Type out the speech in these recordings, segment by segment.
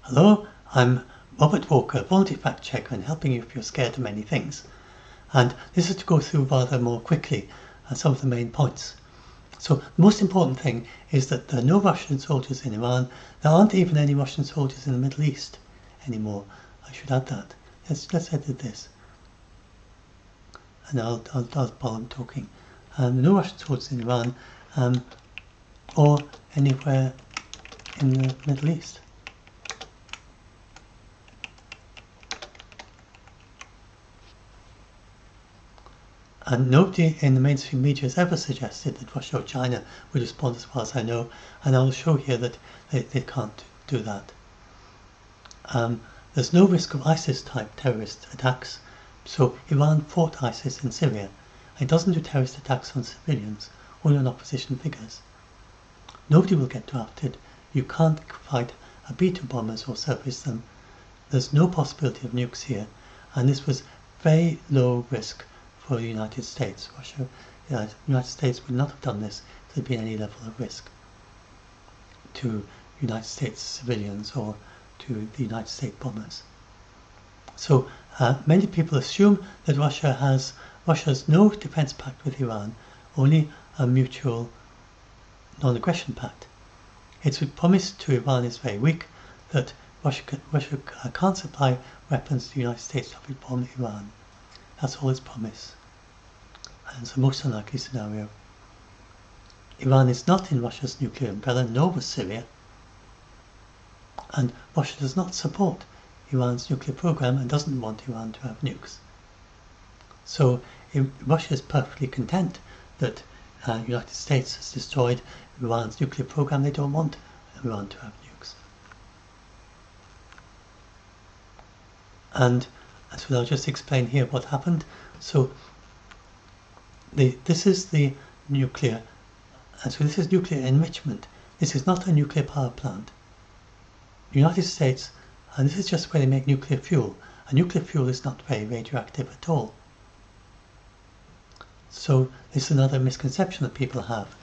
Hello, I'm Robert Walker, volunteer fact checker and helping you if you're scared of many things. And this is to go through rather more quickly some of the main points. So the most important thing is that there are no Russian soldiers in Iran. There aren't even any Russian soldiers in the Middle East anymore. I should add that. Let's edit this. And I'll while I'm talking. No Russian soldiers in Iran or anywhere in the Middle East. And nobody in the mainstream media has ever suggested that Russia or China would respond, as far as I know, and I'll show here that they can't do that. There's no risk of ISIS-type terrorist attacks, so Iran fought ISIS in Syria. It doesn't do terrorist attacks on civilians, only on opposition figures. Nobody will get drafted. You can't fight a B-2 bombers or service them. There's no possibility of nukes here, and this was very low risk for the United States. The United States would not have done this if there'd been any level of risk to United States civilians or to the United States bombers. So many people assume that Russia has no defense pact with Iran, only a mutual non-aggression pact. Its promise to Iran is very weak, that Russia can't supply weapons to the United States to bomb Iran. That's all its promise. And it's the most unlikely scenario. Iran is not in Russia's nuclear umbrella, nor was Syria. And Russia does not support Iran's nuclear program and doesn't want Iran to have nukes. So Russia is perfectly content that the United States has destroyed Iran's nuclear program. They don't want Iran to have nukes. And so I'll just explain here what happened. So this is the nuclear, and so this is nuclear enrichment. This is not a nuclear power plant. The United States, and this is just where they make nuclear fuel, and nuclear fuel is not very radioactive at all. So this is another misconception that people have.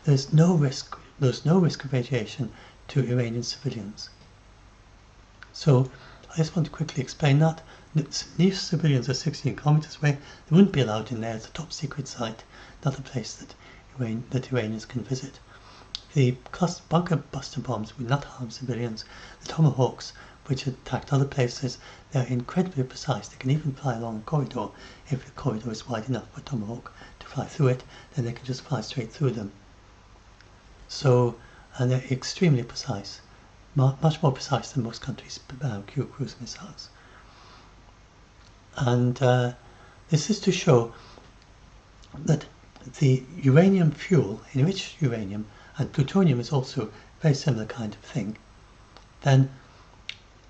There's no risk of radiation to Iranian civilians. So I just want to quickly explain that. These civilians are 16 kilometers away. They wouldn't be allowed in there. It's a top secret site, not a place that Iranians can visit. The bunker buster bombs would not harm civilians. The Tomahawks, which attacked other places, they're incredibly precise. They can even fly along a corridor. If the corridor is wide enough for a Tomahawk to fly through it, then they can just fly straight through them. So, and they're extremely precise, much more precise than most countries' cruise missiles. And this is to show that the uranium fuel, enriched uranium, and plutonium is also a very similar kind of thing, then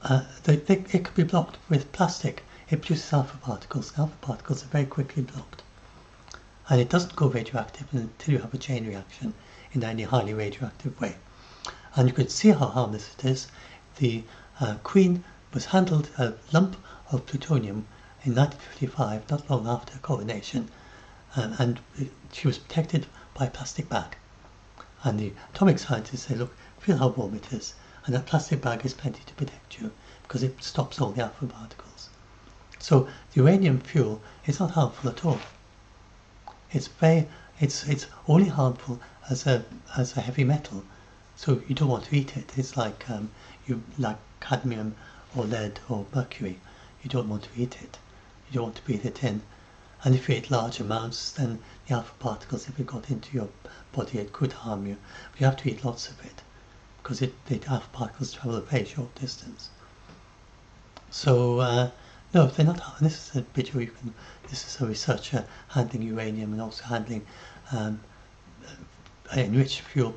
it could be blocked with plastic. It produces alpha particles. Alpha particles are very quickly blocked. And it doesn't go radioactive until you have a chain reaction in any highly radioactive way. And you can see how harmless it is. The Queen was handled a lump of plutonium in 1955, not long after her coronation, and she was protected by a plastic bag. And the atomic scientists say, look, feel how warm it is, and that plastic bag is plenty to protect you because it stops all the alpha particles. So the uranium fuel is not harmful at all. It's only harmful as a heavy metal, so you don't want to eat it. It's like like cadmium or lead or mercury. You don't want to eat it. You don't want to breathe it in. And if you eat large amounts, then the alpha particles, if it got into your body, it could harm you. But you have to eat lots of it, because the alpha particles travel a very short distance. So, no, they're not harmful. This is a video this is a researcher handling uranium and also handling enriched fuel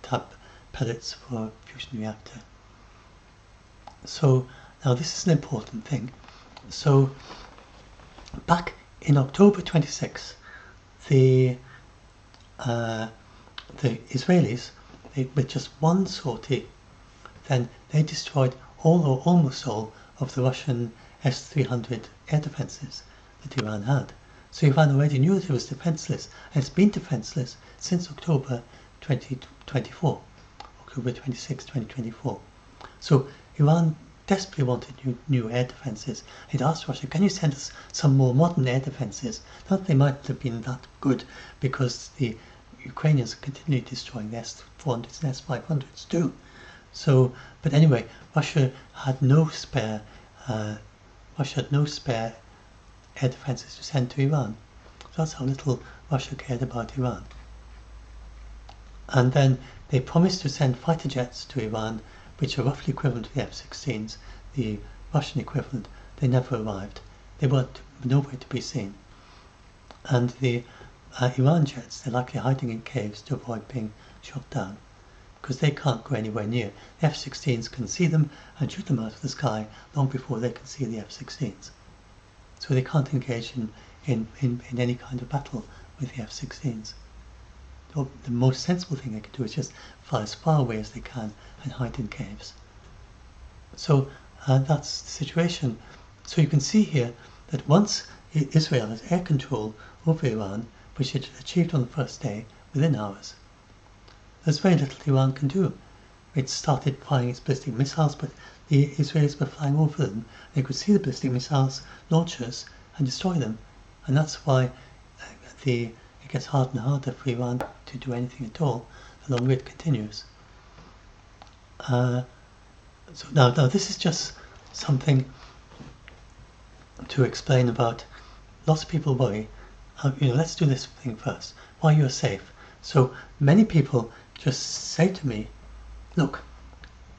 type pellets for a fusion reactor. So, now this is an important thing. So, back in October 26, the Israelis, with just one sortie, then they destroyed all or almost all of the Russian S-300 air defences that Iran had. So Iran already knew that it was defenceless, and it's been defenceless since October 2024, October 26, 2024. So Iran desperately wanted new air defences. It asked Russia, can you send us some more modern air defences? Not that they might have been that good, because the Ukrainians are continually destroying the S-400s and S-500s too. So, but anyway, Russia had no spare air defences to send to Iran. So that's how little Russia cared about Iran. And then they promised to send fighter jets to Iran, which are roughly equivalent to the F-16s, the Russian equivalent. They never arrived. They weren't nowhere to be seen. And the Iran jets, they're likely hiding in caves to avoid being shot down, because they can't go anywhere near. The F-16s can see them and shoot them out of the sky long before they can see the F-16s. So they can't engage in any kind of battle with the F-16s. So the most sensible thing they can do is just fly as far away as they can and hide in caves. So that's the situation. So you can see here that once Israel has air control over Iran, which it achieved on the first day within hours, there's very little Iran can do. It started firing its ballistic missiles, but the Israelis were flying over them. They could see the ballistic missiles launchers and destroy them. And that's why it gets harder and harder for Iran to do anything at all the longer it continues. So now this is just something to explain about. Lots of people worry. Let's do this thing first. Why you're safe. So many people just say to me, look,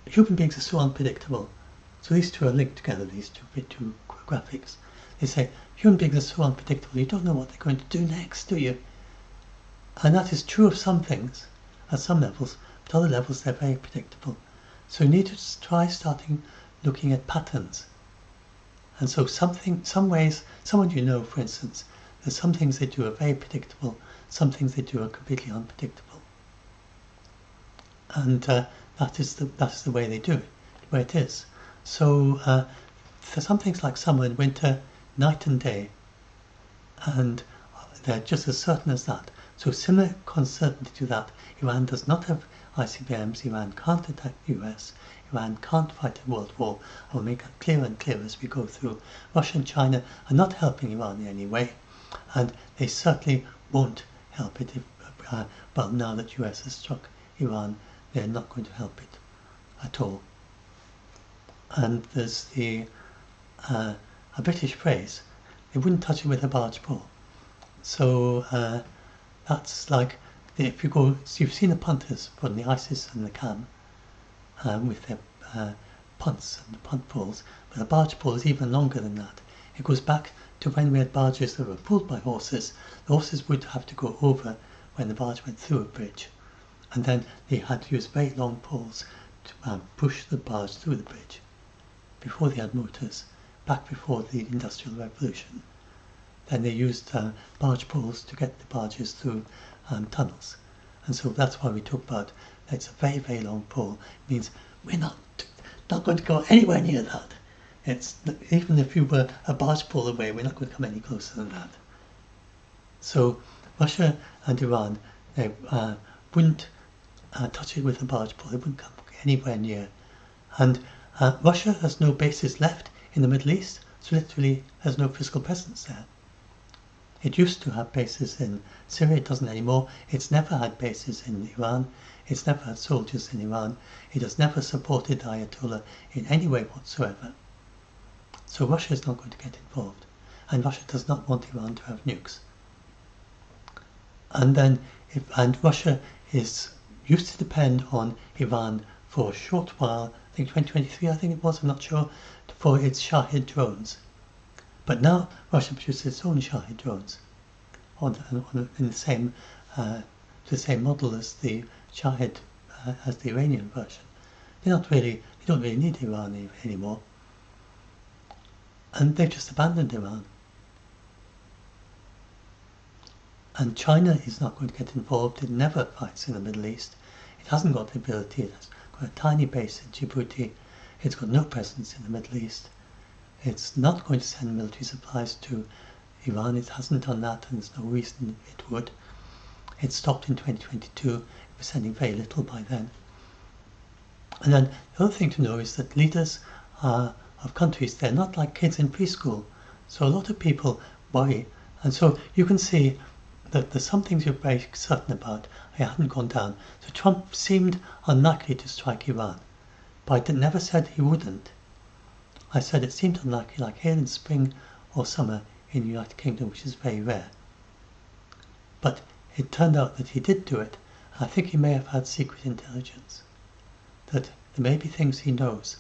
human beings are so unpredictable. So these two are linked together, these two graphics. They say, human beings are so unpredictable, you don't know what they're going to do next, do you? And that is true of some things, at some levels, but other levels they're very predictable. So you need to try starting looking at patterns. And so some ways, someone you know, for instance, there's some things they do are very predictable, some things they do are completely unpredictable. And that's the way they do it, the way it is. So for some things like summer and winter, night and day, and they're just as certain as that. So similar uncertainty to that, Iran does not have ICBMs, Iran can't attack the US, Iran can't fight a world war. I will make that clearer and clearer as we go through. Russia and China are not helping Iran in any way, and they certainly won't help it if, well, now that US has struck Iran, they're not going to help it at all. And there's a British phrase, they wouldn't touch it with a barge pole. So that's like, if you go, so you've seen the punters from the ISIS and the CAM with their punts and the punt poles, but a barge pole is even longer than that. It goes back to when we had barges that were pulled by horses. The horses would have to go over when the barge went through a bridge, and then they had to use very long poles to push the barge through the bridge before they had motors, back before the Industrial Revolution. Then they used barge poles to get the barges through tunnels. And so that's why we talk about that it's a very, very long pole. It means we're not going to go anywhere near that. It's even if you were a barge pole away, we're not going to come any closer than that. So Russia and Iran, they wouldn't touch it with a barge pole. They wouldn't come anywhere near. And Russia has no bases left in the Middle East, so literally has no physical presence there. It used to have bases in Syria, it doesn't anymore. It's never had bases in Iran. It's never had soldiers in Iran. It has never supported the Ayatollah in any way whatsoever. So Russia is not going to get involved. And Russia does not want Iran to have nukes. And then, Russia used to depend on Iran for a short while, I think 2023 it was, I'm not sure, for its Shahid drones. But now Russia produces its own Shahid drones in the same model as the Shahid, as the Iranian version. They don't really need Iran anymore. And they've just abandoned Iran. And China is not going to get involved. It never fights in the Middle East. It hasn't got the ability. It has got a tiny base in Djibouti. It's got no presence in the Middle East. It's not going to send military supplies to Iran. It hasn't done that, and there's no reason it would. It stopped in 2022. It was sending very little by then. And then the other thing to know is that leaders of countries, they're not like kids in preschool. So a lot of people worry. And so you can see that there's some things you're very certain about. I hadn't gone down. So Trump seemed unlikely to strike Iran. But I never said he wouldn't. I said it seemed unlikely, like here in spring or summer in the United Kingdom, which is very rare. But it turned out that he did do it. I think he may have had secret intelligence. That there may be things he knows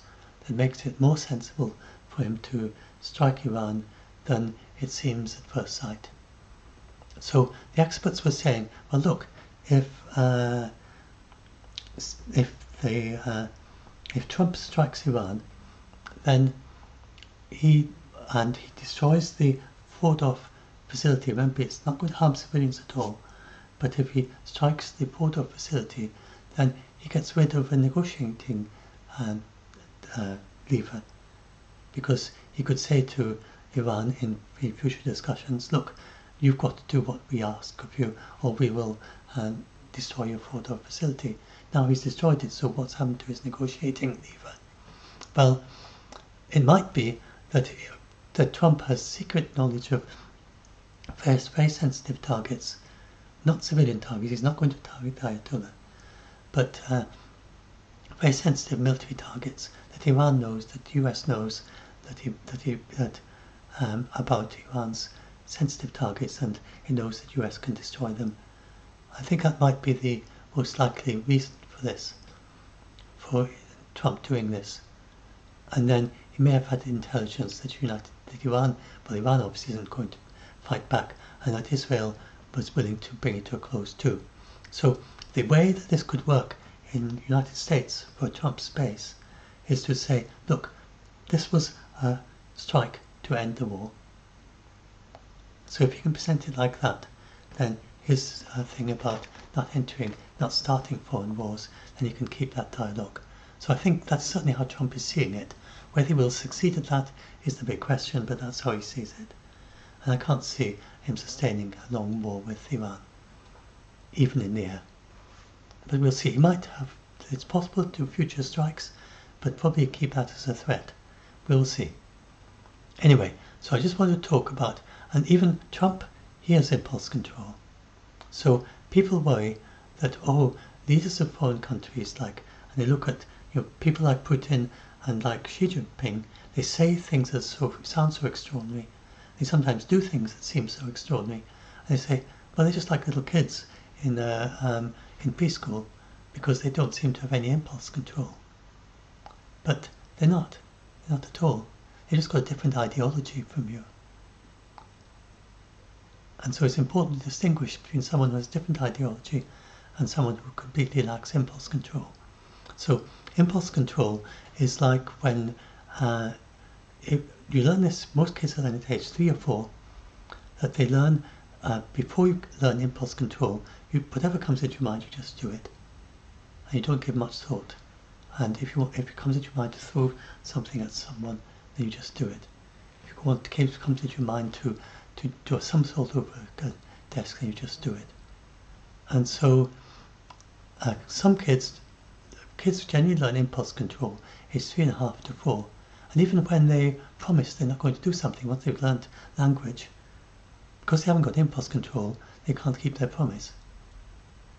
that makes it more sensible for him to strike Iran than it seems at first sight. So the experts were saying, well, look, if Trump strikes Iran, then he destroys the Fordow facility. Remember, it's not going to harm civilians at all. But if he strikes the Fordow facility, then he gets rid of a negotiating lever, because he could say to Iran in future discussions, look, you've got to do what we ask of you, or we will destroy your Fordow facility. Now he's destroyed it, so what's happened to his negotiating lever? Well, it might be that Trump has secret knowledge of various very sensitive targets, not civilian targets. He's not going to target the Ayatollah, but very sensitive military targets that Iran knows, that the US knows, about Iran's sensitive targets, and he knows that the US can destroy them. I think that might be the most likely reason for this, for Trump doing this. And then he may have had intelligence that Iran obviously isn't going to fight back, and that Israel was willing to bring it to a close too. So the way that this could work in the United States for Trump's base is to say, look, this was a strike to end the war. So if you can present it like that, then his thing about not starting foreign wars, then you can keep that dialogue. So I think that's certainly how Trump is seeing it. Whether he will succeed at that is the big question, but that's how he sees it. And I can't see him sustaining a long war with Iran, even in the air. But we'll see. He might have, it's possible to future strikes, but probably keep that as a threat. We'll see. Anyway, so I just want to talk about, and even Trump, he has impulse control. So people worry that, leaders of foreign countries, and they look at people like Putin and like Xi Jinping, they say things that sound so extraordinary. They sometimes do things that seem so extraordinary. And they say, well, they're just like little kids in preschool, because they don't seem to have any impulse control. But they're not at all. They just got a different ideology from you. And so it's important to distinguish between someone who has a different ideology and someone who completely lacks impulse control. So impulse control is like when you learn this, most kids learn at age 3 or 4, that they learn, before you learn impulse control, whatever comes into your mind, you just do it. And you don't give much thought. And if it comes into your mind to throw something at someone, then you just do it. If it comes into your mind to do some sort of a desk, then you just do it. And so some kids generally learn impulse control age 3.5 to 4. And even when they promise they're not going to do something, once they've learned language, because they haven't got impulse control, they can't keep their promise.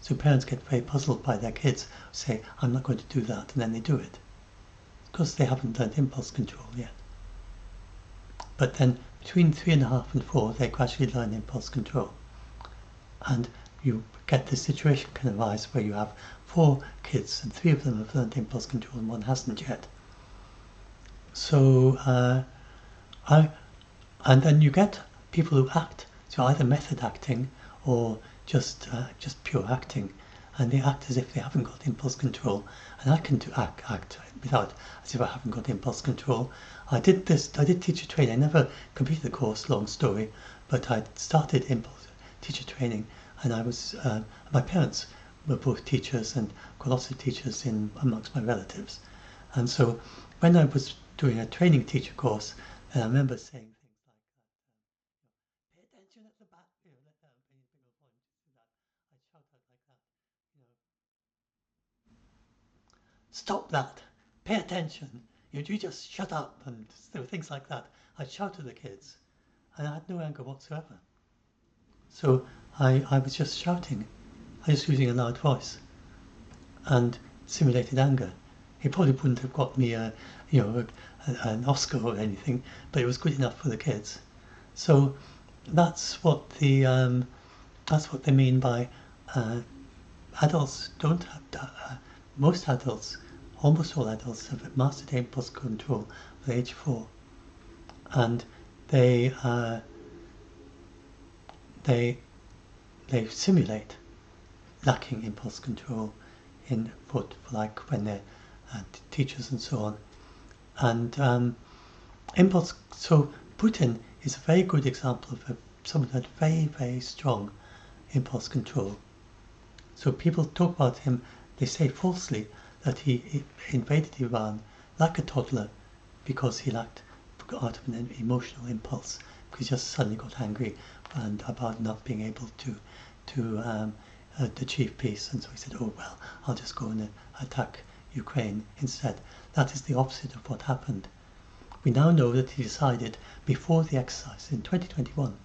So parents get very puzzled by their kids who say, I'm not going to do that, and then they do it, because they haven't learned impulse control yet. But then between 3.5 and 4, they gradually learn impulse control. And you get this situation can arise where you have 4 kids and 3 of them have learned impulse control and 1 hasn't yet. So and then you get people who act, so either method acting or just pure acting, and they act as if they haven't got impulse control. And I can act without, as if I haven't got impulse control. I did teacher training. I never completed the course, long story, but I started impulse teacher training, and I was my parents were both teachers, and got lots of teachers amongst my relatives. And so when I was doing a training teacher course, and I remember saying things like, pay attention at the back, let that be a bigger point. I'd shout out like that, stop that, pay attention, you just shut up, and there were things like that. I'd shout at the kids, and I had no anger whatsoever. So I was just shouting, I was using a loud voice, and simulated anger. It probably wouldn't have got me an Oscar or anything, but it was good enough for the kids. So that's what they mean by adults don't have most adults, almost all adults, have mastered impulse control at age 4, and they simulate lacking impulse control for like when they're teachers and so on. And impulse. So Putin is a very good example of someone who had very, very strong impulse control. So people talk about him, they say falsely that he invaded Iran like a toddler because he lacked out of an emotional impulse, because he just suddenly got angry and about not being able to achieve peace, and so he said, oh well, I'll just go and attack Ukraine instead. That is the opposite of what happened. We now know that he decided before the exercise in 2021,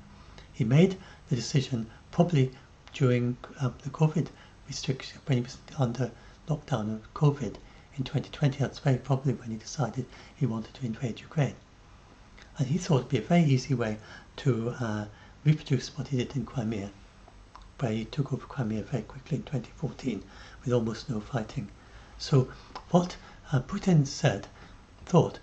he made the decision probably during the COVID restriction, when he was under lockdown of COVID in 2020. That's very probably when he decided he wanted to invade Ukraine. And he thought it'd be a very easy way to reproduce what he did in Crimea, where he took over Crimea very quickly in 2014 with almost no fighting. So what Putin thought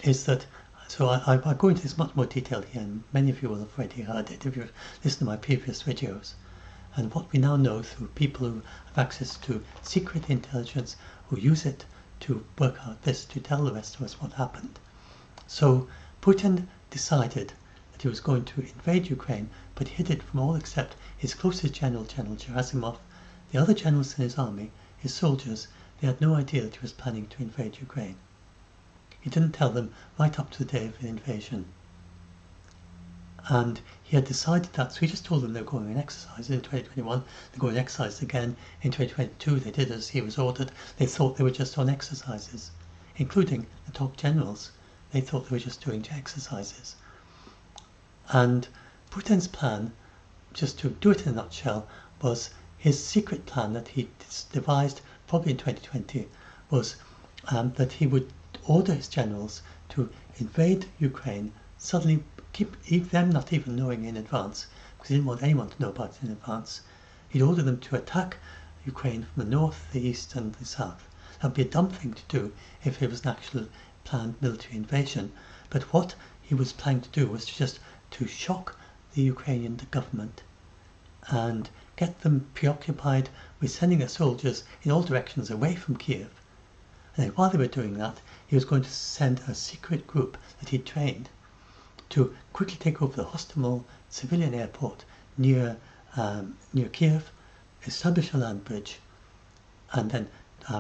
is that, so I go into this much more detail here, and many of you will have already heard it if you've listened to my previous videos. And what we now know through people who have access to secret intelligence, who use it to work out this, to tell the rest of us what happened. So Putin decided that he was going to invade Ukraine, but hid it from all except his closest general, General Gerasimov. The other generals in his army, his soldiers, they had no idea that he was planning to invade Ukraine. He didn't tell them right up to the day of the invasion. And he had decided that, so he just told them they were going on exercise in 2021, they're going on exercise again in 2022, they did as he was ordered. They thought they were just on exercises, including the top generals. They thought they were just doing exercises. And Putin's plan, just to do it in a nutshell, was his secret plan that he devised probably in 2020, was that he would order his generals to invade Ukraine, suddenly keep them not even knowing in advance, because he didn't want anyone to know about it in advance. He'd order them to attack Ukraine from the north, the east and the south. That would be a dumb thing to do if it was an actual planned military invasion. But what he was planning to do was just to shock the Ukrainian government and get them preoccupied with sending their soldiers in all directions away from Kiev. And then while they were doing that, he was going to send a secret group that he'd trained to quickly take over the Hostomel civilian airport near Kiev, establish a land bridge, and then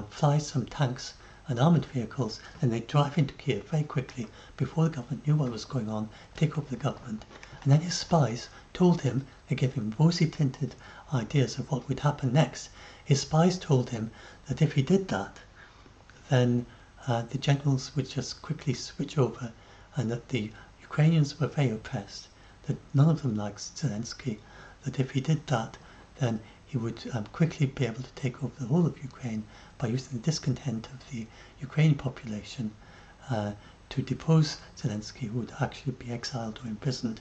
fly some tanks and armoured vehicles, and they'd drive into Kiev very quickly before the government knew what was going on, take over the government. And then his spies told him, they gave him rosy-tinted ideas of what would happen next. His spies told him that if he did that, then the generals would just quickly switch over, and that the Ukrainians were very oppressed, that none of them liked Zelensky, that if he did that, then he would quickly be able to take over the whole of Ukraine by using the discontent of the Ukrainian population to depose Zelensky, who would actually be exiled or imprisoned,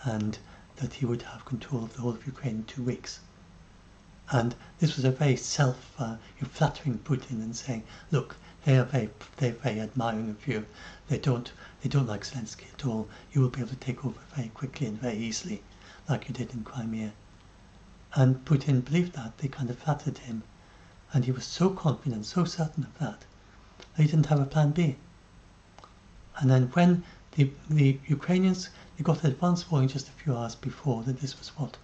and that he would have control of the whole of Ukraine in 2 weeks. And this was a very flattering Putin, and saying, look, they're very admiring of you. They don't like Zelensky at all. You will be able to take over very quickly and very easily, like you did in Crimea. And Putin believed that. They kind of flattered him, and he was so confident, so certain of that he didn't have a plan B. And then when the Ukrainians, they got an advance warning just a few hours before that this was what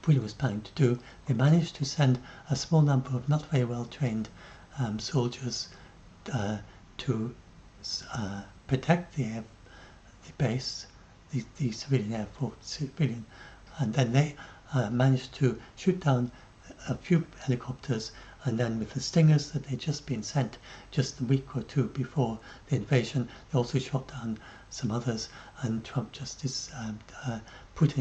Putin was planning to do, they managed to send a small number of not very well trained soldiers to protect the base, the civilian airport, and then they managed to shoot down a few helicopters And then with the Stingers that they'd just been sent just a week or two before the invasion, they also shot down some others, and Putin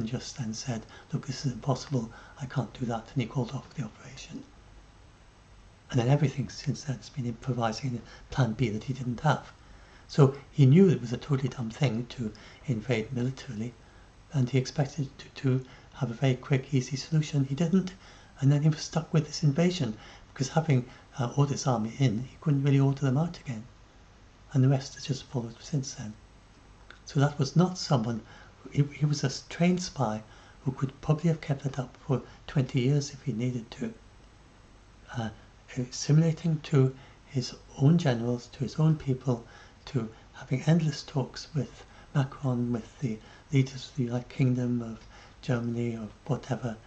just then said, look, this is impossible, I can't do that, and he called off the operation. And then everything since then has been improvising a plan B that he didn't have. So he knew it was a totally dumb thing to invade militarily, and he expected to have a very quick, easy solution. He didn't, and then he was stuck with this invasion, because having ordered his army in, he couldn't really order them out again. And the rest has just followed since then. So that was not someone, he was a trained spy who could probably have kept it up for 20 years if he needed to. Simulating to his own generals, to his own people, to having endless talks with Macron, with the leaders of the United Kingdom, of Germany, of whatever,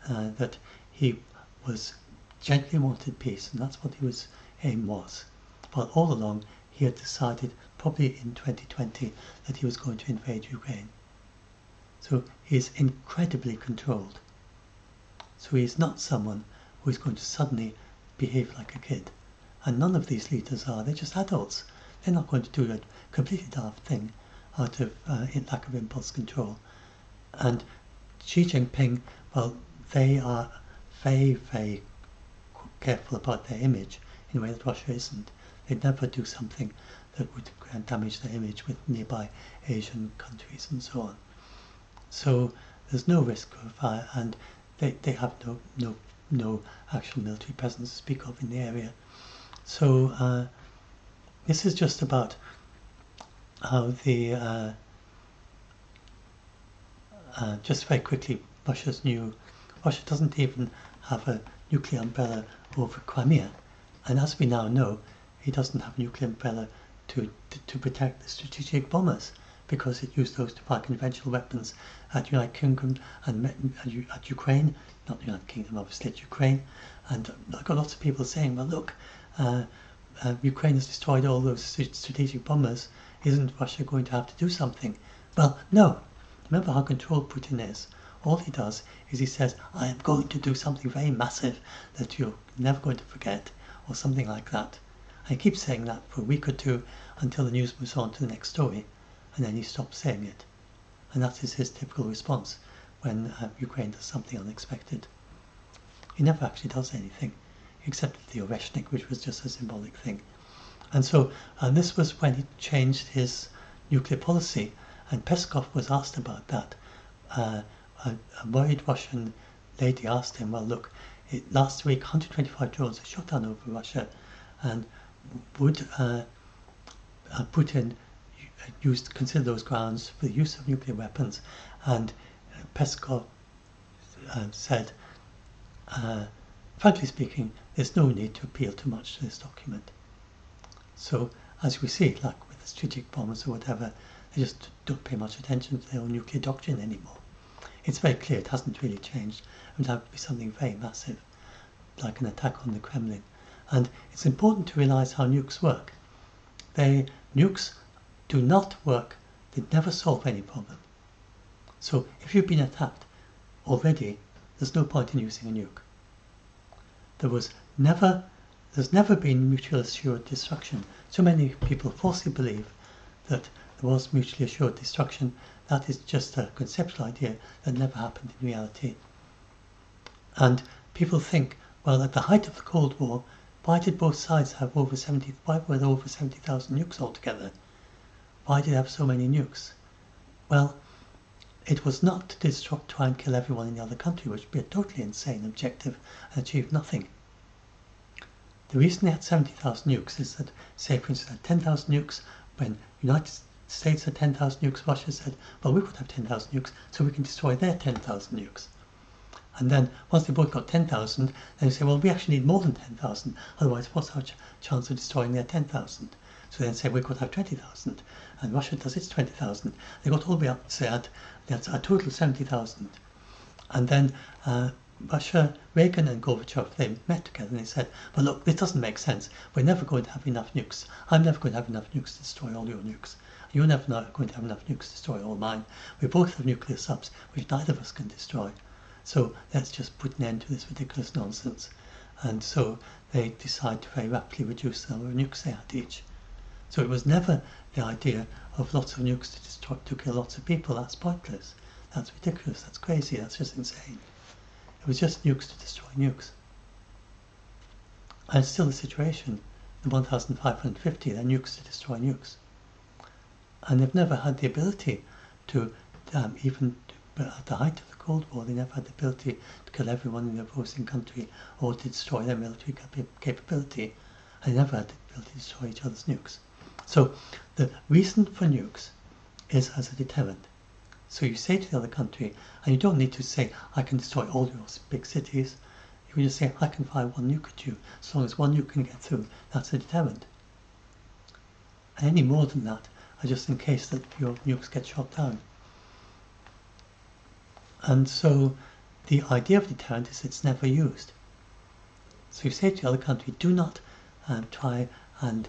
that he was gently wanted peace, and that's what his aim was. But all along, he had decided, probably in 2020, that he was going to invade Ukraine. So he is incredibly controlled. So he is not someone who is going to suddenly behave like a kid. And none of these leaders are. They're just adults. They're not going to do a completely daft thing out of lack of impulse control. And Xi Jinping, well, they are very, very careful about their image in a way that Russia isn't. They'd never do something that would damage their image with nearby Asian countries and so on. So there's no risk of, and they have no actual military presence to speak of in the area. So this is just about how just very quickly, Russia doesn't even have a nuclear umbrella over Crimea, and as we now know, he doesn't have a nuclear umbrella to protect the strategic bombers, because it used those to fire conventional weapons at United Kingdom and at Ukraine, not the United Kingdom, obviously, at Ukraine. And I've got lots of people saying, well, look, Ukraine has destroyed all those strategic bombers. Isn't Russia going to have to do something? Well, no. Remember how controlled Putin is. All he does is he says, I am going to do something very massive that you're never going to forget, or something like that. And he keeps saying that for a week or two until the news moves on to the next story, and then he stops saying it. And that is his typical response when Ukraine does something unexpected. He never actually does anything, except the Oreshnik, which was just a symbolic thing. And so this was when he changed his nuclear policy, and Peskov was asked about that. A worried Russian lady asked him, well, look, last week 125 drones were shot down over Russia, and would Putin consider those grounds for the use of nuclear weapons? And Peskov said, frankly speaking, there's no need to appeal too much to this document. So, as we see, like with the strategic bombers or whatever, they just don't pay much attention to their own nuclear doctrine anymore. It's very clear it hasn't really changed. It would have to be something very massive, like an attack on the Kremlin. And it's important to realize how nukes work. Nukes do not work. They never solve any problem. So if you've been attacked already, there's no point in using a nuke. There's never been mutually assured destruction. So many people falsely believe that there was mutually assured destruction. That is just a conceptual idea that never happened in reality. And people think, well, at the height of the Cold War, why did both sides have why were there over 70,000 nukes altogether? Why did they have so many nukes? Well, it was not to try and kill everyone in the other country, which would be a totally insane objective and achieve nothing. The reason they had 70,000 nukes is that, say for instance, had 10,000 nukes, when United States had 10,000 nukes, Russia said, well, we could have 10,000 nukes, so we can destroy their 10,000 nukes. And then, once they both got 10,000, then they say, well, we actually need more than 10,000, otherwise what's our chance of destroying their 10,000? So then say, we could have 20,000, and Russia does its 20,000. They got all the way up to say, that's a total 70,000. And then Reagan and Gorbachev, they met together and they said, well, look, this doesn't make sense. We're never going to have enough nukes. I'm never going to have enough nukes to destroy all your nukes. You're never going to have enough nukes to destroy all mine. We both have nuclear subs, which neither of us can destroy. So let's just put an end to this ridiculous nonsense. And so they decide to very rapidly reduce the number of nukes they had each. So it was never the idea of lots of nukes to kill lots of people. That's pointless. That's ridiculous. That's crazy. That's just insane. It was just nukes to destroy nukes. And it's still the situation. The 1,550, they're nukes to destroy nukes. And they've never had the ability to, even at the height of the Cold War, they never had the ability to kill everyone in the opposing country or to destroy their military capability. And they never had the ability to destroy each other's nukes. So the reason for nukes is as a deterrent. So you say to the other country, and you don't need to say, I can destroy all your big cities. You can just say, I can fire one nuke at you. As long as one nuke can get through, that's a deterrent. And any more than that are just in case that your nukes get shot down. And so the idea of deterrent is it's never used. So you say to the other country, do not try and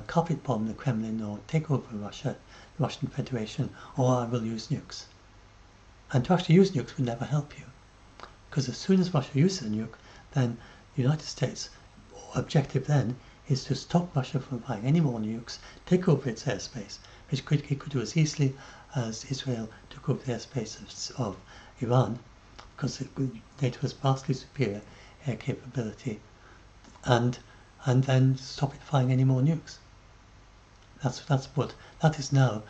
carpet bomb the Kremlin or take over Russia, the Russian Federation, or I will use nukes. And to actually use nukes would never help you. Because as soon as Russia uses a nuke, then the United States' objective then is to stop Russia from firing any more nukes, take over its airspace, which it could do as easily as Israel took over the airspace of Iran, because NATO has vastly superior air capability, and then stop it firing any more nukes. That is now.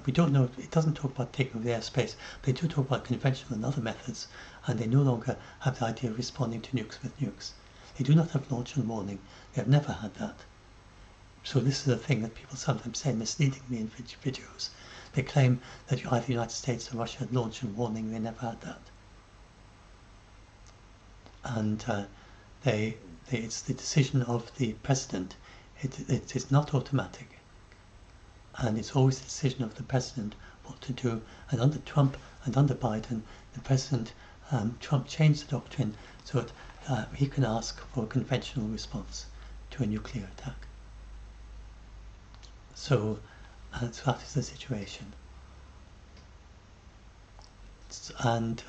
We don't know. It doesn't talk about taking over the airspace. They do talk about conventional and other methods, and they no longer have the idea of responding to nukes with nukes. They do not have launch and warning. They have never had that. So this is a thing that people sometimes say misleadingly in videos. They claim that either the United States or Russia had launch and warning. They never had that. And it's the decision of the president. It is not automatic. And it's always the decision of the president what to do. And under Trump and under Biden, the president, Trump changed the doctrine so that he can ask for a conventional response to a nuclear attack. So that is the situation. And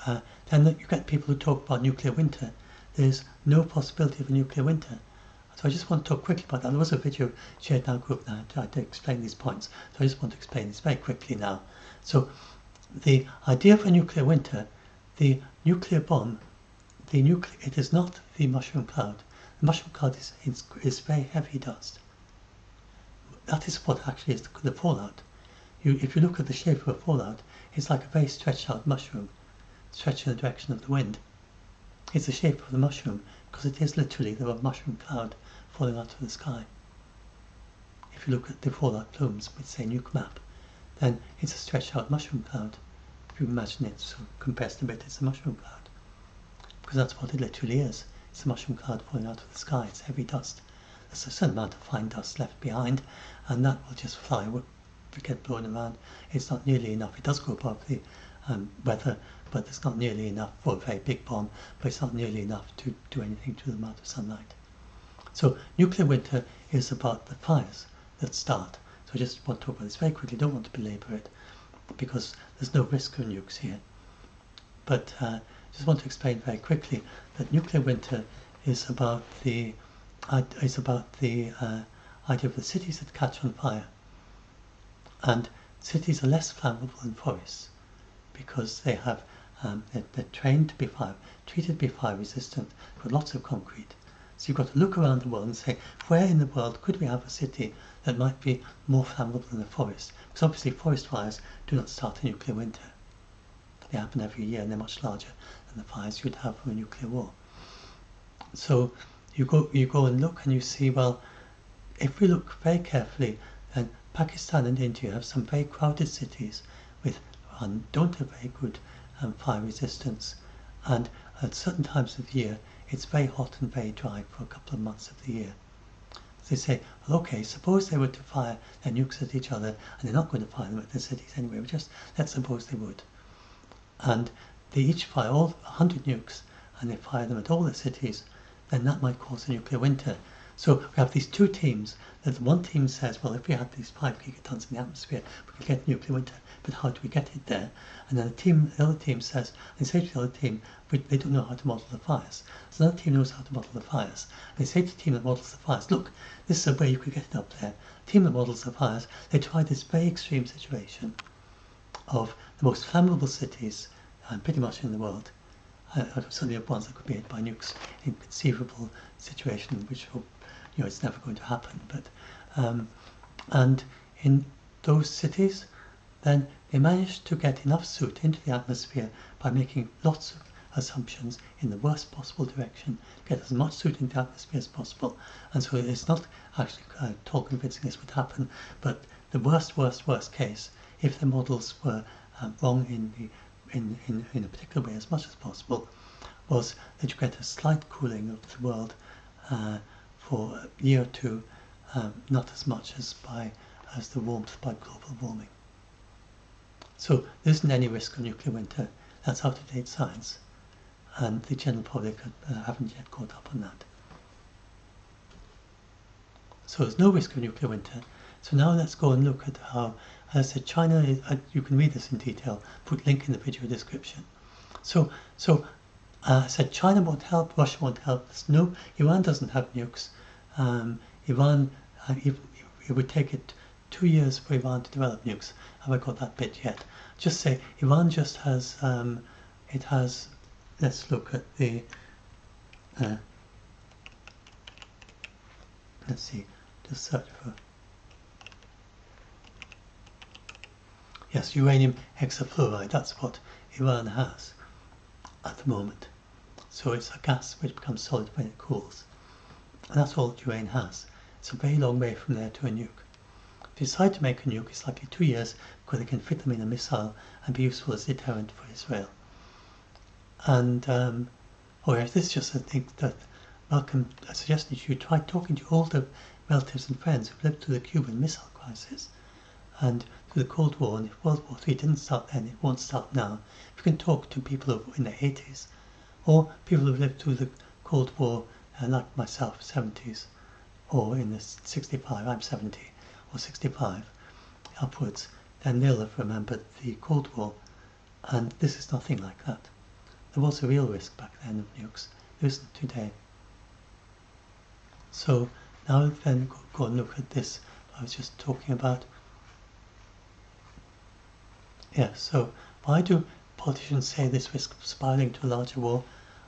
then you get people who talk about nuclear winter. There's no possibility of a nuclear winter. So I just want to talk quickly about that. There was a video shared in our group now to explain these points. So I just want to explain this very quickly now. So the idea of a nuclear winter, the nuclear bomb, it is not the mushroom cloud. The mushroom cloud is very heavy dust. That is what actually is the fallout. If you look at the shape of a fallout, it's like a very stretched out mushroom, stretched in the direction of the wind. It's the shape of the mushroom because it is literally the mushroom cloud falling out of the sky. If you look at the fallout plumes with, say, nuke map, then it's a stretched out mushroom cloud. If you imagine it sort of compressed a bit, it's a mushroom cloud. Because that's what it literally is. It's a mushroom cloud falling out of the sky. It's heavy dust. There's a certain amount of fine dust left behind, and that will just fly, get blown around. It's not nearly enough. It does go above the weather, but it's not nearly enough for a very big bomb, but it's not nearly enough to do anything to the amount of sunlight. So nuclear winter is about the fires that start. So I just want to talk about this very quickly. Don't want to belabor it because there's no risk of nukes here. But just want to explain very quickly that nuclear winter is about the idea of the cities that catch on fire. And cities are less flammable than forests because they have they're trained to be treated to be fire resistant with lots of concrete. So you've got to look around the world and say, where in the world could we have a city that might be more flammable than a forest? Because obviously forest fires do not start a nuclear winter. They happen every year and they're much larger than the fires you'd have from a nuclear war. So you go and look and you see, well, if we look very carefully, then Pakistan and India have some very crowded cities don't have very good fire resistance, and at certain times of the year it's very hot and very dry for a couple of months of the year. So they say, well, okay, suppose they were to fire their nukes at each other, and they're not going to fire them at their cities anyway, but just let's suppose they would. And they each fire all 100 nukes, and they fire them at all the cities, then that might cause a nuclear winter. So we have these two teams. That one team says, well, if we had these 5 gigatons in the atmosphere, we could get nuclear winter, but how do we get it there? And then the other team says, they say to the other team, they don't know how to model the fires. So another team knows how to model the fires. They say to the team that models the fires, look, this is a way you could get it up there. The team that models the fires, they try this very extreme situation of the most flammable cities pretty much in the world. Certainly ones that could be hit by nukes, inconceivable situation, which it's never going to happen. But and in those cities, then they managed to get enough soot into the atmosphere by making lots of assumptions in the worst possible direction, get as much soot into the atmosphere as possible. And so it's not actually at all convincing this would happen, but the worst case, if the models were wrong in a particular way as much as possible, was that you get a slight cooling of the world for a year or two, not as much as the warmth by global warming. So there isn't any risk of nuclear winter. That's up-to-date science, and the general public haven't yet caught up on that. So there's no risk of nuclear winter. So now let's go and look at how, as I said, China is, you can read this in detail, put link in the video description. So I said China won't help, Russia won't help. No, Iran doesn't have nukes. Iran, it would take it 2 years for Iran to develop nukes. Have I got that bit yet? Just say Iran just has, it has, let's look at the, let's see, just search for, yes, uranium hexafluoride, that's what Iran has at the moment. So it's a gas which becomes solid when it cools. And that's all that uranium has. It's a very long way from there to a nuke. If they decide to make a nuke, it's likely 2 years because they can fit them in a missile and be useful as a deterrent for Israel. And, yes, this is just a thing that Malcolm suggested you try talking to all the relatives and friends who lived through the Cuban Missile Crisis and through the Cold War, and if World War III didn't start then, it won't start now. If you can talk to people in the 80s, or people who lived through the Cold War, like myself, 70s, or in the 65, I'm 70, or 65 upwards, then they'll have remembered the Cold War, and this is nothing like that. There was a real risk back then of nukes. There isn't today. So now then go and look at this I was just talking about. Yeah, so why do politicians say this risk of spiraling to a larger war?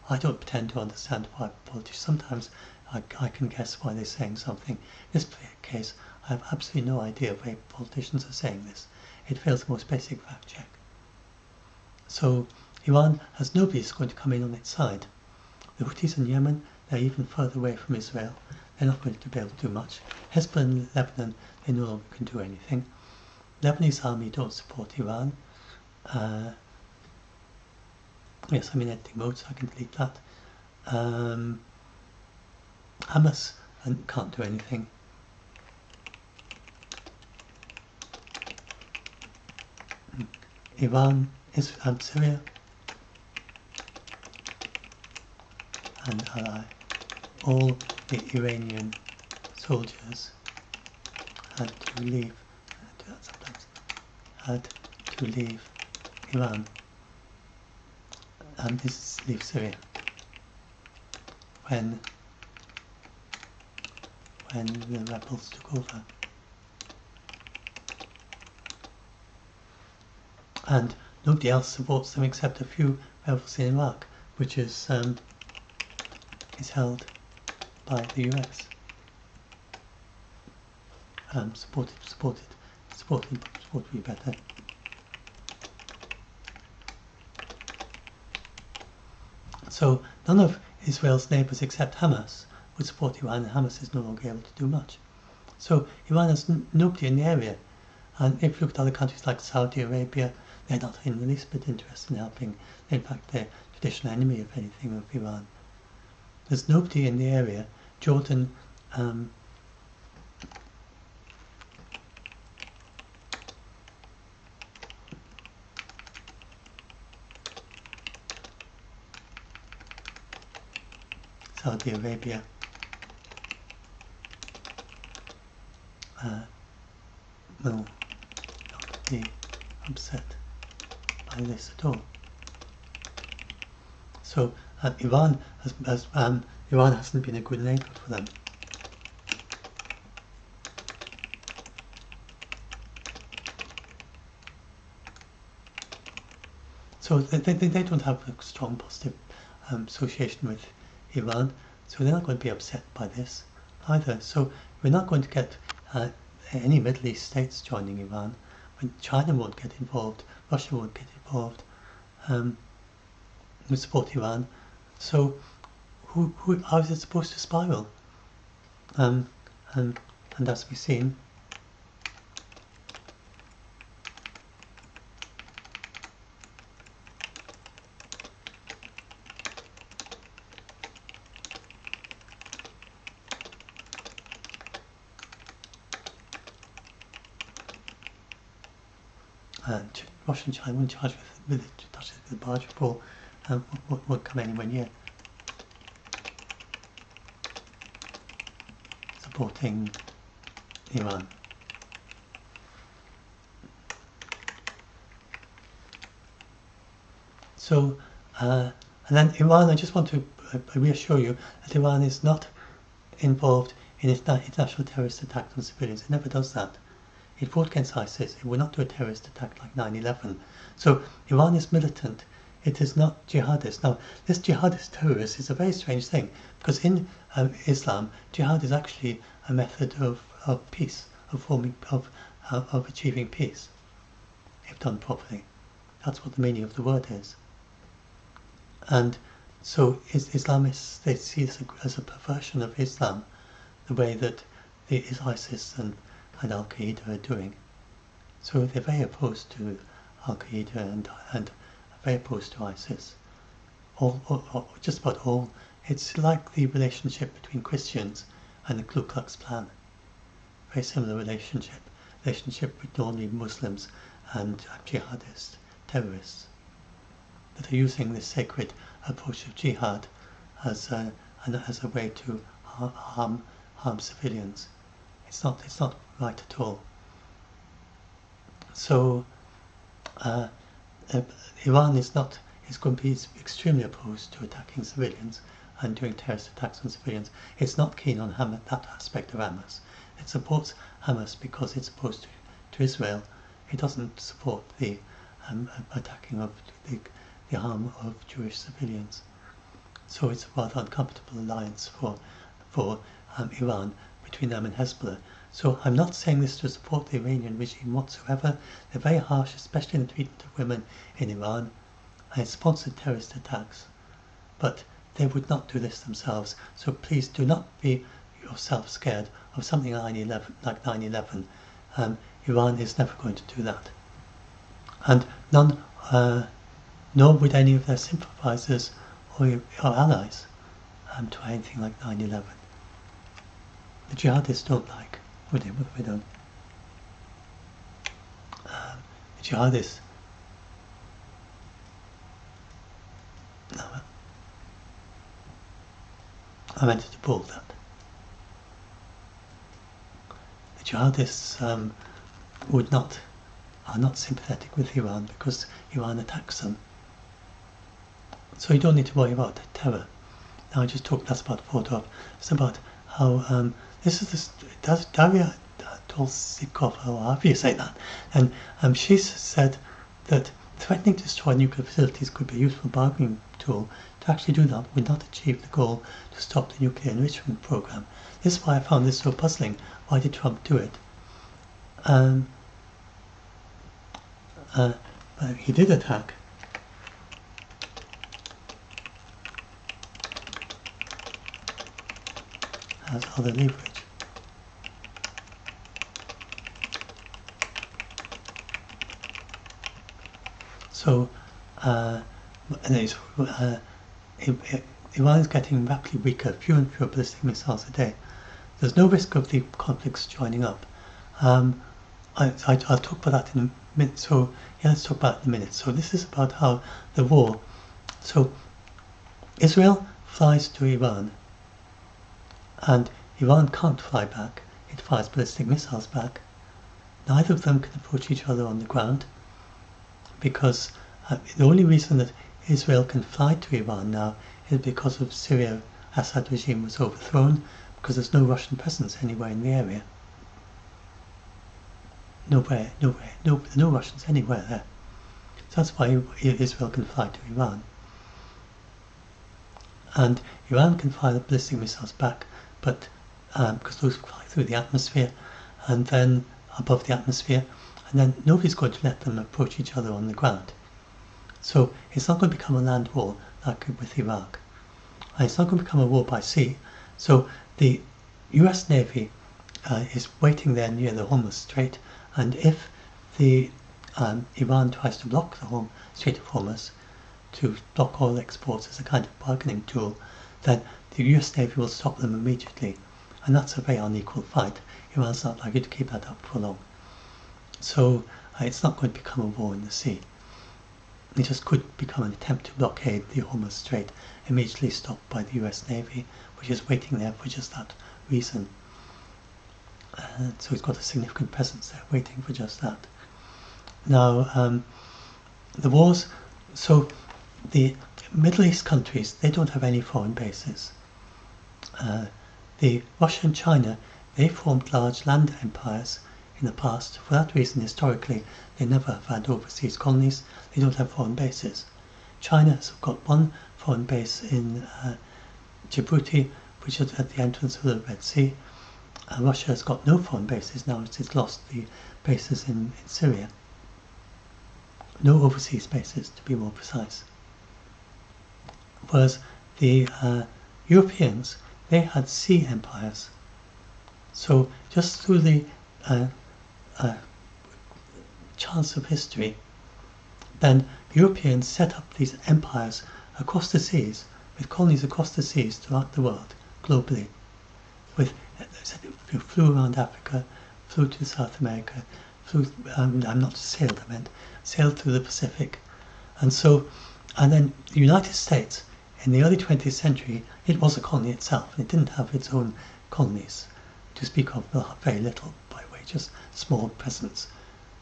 I don't pretend to understand why politicians, sometimes I can guess why they're saying something. In this case, I have absolutely no idea why politicians are saying this. It fails the most basic fact check. So Iran has nobody who's going to come in on its side. The Houthis in Yemen, they're even further away from Israel. They're not going to be able to do much. Hezbollah in Lebanon, they no longer can do anything. Lebanese army don't support Iran. Yes, I'm in editing mode, so I can delete that. Hamas can't do anything. Iran, Syria, and ally. All the Iranian soldiers had to leave. I do that sometimes. Had to leave Iran. And this leave Syria. When the rebels took over. And nobody else supports them except a few rebels in Iraq, which is held by the US. Supported would be better. So none of Israel's neighbours except Hamas would support Iran, and Hamas is no longer able to do much. So Iran has nobody in the area. And if you look at other countries like Saudi Arabia, they're not in the least bit interested in helping. In fact, they're a traditional enemy, if anything, of Iran. There's nobody in the area. Jordan, Saudi Arabia, will not be upset by this at all. So Iran hasn't been a good neighbour for them. So they don't have a strong positive association with Iran, so they're not going to be upset by this either. So we're not going to get any Middle East states joining Iran. When China won't get involved, Russia won't get involved. We support Iran. So how is it supposed to spiral? And as we've seen, Russia and China won't charge with the barge pole, won't come anywhere near supporting Iran. So, and then Iran, I just want to reassure you that Iran is not involved in international terrorist attacks on civilians. It never does that. It fought against ISIS. It will not do a terrorist attack like 9/11. So Iran is militant. It is not jihadist. Now, this jihadist terrorist is a very strange thing, because in Islam, jihad is actually a method of peace, of achieving peace, if done properly. That's what the meaning of the word is. And so Islamists, they see this as a perversion of Islam, the way that ISIS and Al-Qaeda are doing. So they're very opposed to Al-Qaeda and very opposed to ISIS. Just about all. It's like the relationship between Christians and the Ku Klux Klan. Very similar relationship with normally Muslims and jihadist terrorists that are using this sacred approach of jihad as a way to harm civilians. It's not right at all. So Iran is going to be extremely opposed to attacking civilians and doing terrorist attacks on civilians. It's not keen on that aspect of Hamas. It supports Hamas because it's opposed to Israel. It doesn't support the attacking of the harm of Jewish civilians. So it's a rather uncomfortable alliance for Iran, between them and Hezbollah. So I'm not saying this to support the Iranian regime whatsoever. They're very harsh, especially in the treatment of women in Iran, and it sponsored terrorist attacks. But they would not do this themselves. So please do not be yourself scared of something like 9/11. Iran is never going to do that. And nor would any of their sympathizers or allies try anything like 9/11. The jihadists don't like. What have they done? The jihadists. I meant to pull that. The jihadists are not sympathetic with Iran because Iran attacks them. So you don't need to worry about terror. Now I just talked, that's about photo op. It's about how Daria Tolsikov, or however you say that, and she said that threatening to destroy nuclear facilities could be a useful bargaining tool. To actually do that would not achieve the goal to stop the nuclear enrichment program. This is why I found this so puzzling. Why did Trump do it? But he did attack. Has other leverage. So, Iran is getting rapidly weaker, fewer and fewer ballistic missiles a day. There's no risk of the conflicts joining up. I'll talk about that in a minute. So, yeah, let's talk about it in a minute. So, this is about how the war. So, Israel flies to Iran, and Iran can't fly back. it fires ballistic missiles back. Neither of them can approach each other on the ground, because the only reason that Israel can fly to Iran now is because of Syria. Assad regime was overthrown, because there's no Russian presence anywhere in the area. No Russians anywhere there. So that's why Israel can fly to Iran. And Iran can fire the ballistic missiles back, but because those fly through the atmosphere and then above the atmosphere, and then nobody's going to let them approach each other on the ground. So it's not going to become a land war like with Iraq. And it's not going to become a war by sea. So the US Navy is waiting there near the Hormuz Strait, and if the Iran tries to block the Strait of Hormuz to block oil exports as a kind of bargaining tool, then the US Navy will stop them immediately. And that's a very unequal fight. Iran's not likely to keep that up for long. So it's not going to become a war in the sea. It just could become an attempt to blockade the Hormuz Strait, immediately stopped by the US Navy, which is waiting there for just that reason. So it's got a significant presence there, waiting for just that. Now, the wars, so the Middle East countries, they don't have any foreign bases. The Russia and China, they formed large land empires in the past. For that reason, historically, they never have had overseas colonies. They don't have foreign bases. China has got one foreign base in Djibouti, which is at the entrance of the Red Sea. Russia has got no foreign bases now. It's lost the bases in Syria. No overseas bases, to be more precise. Whereas the Europeans, they had sea empires. So just through the chance of history, then Europeans set up these empires across the seas, with colonies across the seas throughout the world, globally. Flew around Africa, flew to South America, sailed through the Pacific. And then the United States, in the early 20th century, it was a colony itself, and it didn't have its own colonies, to speak of very little, by the way, just small presence.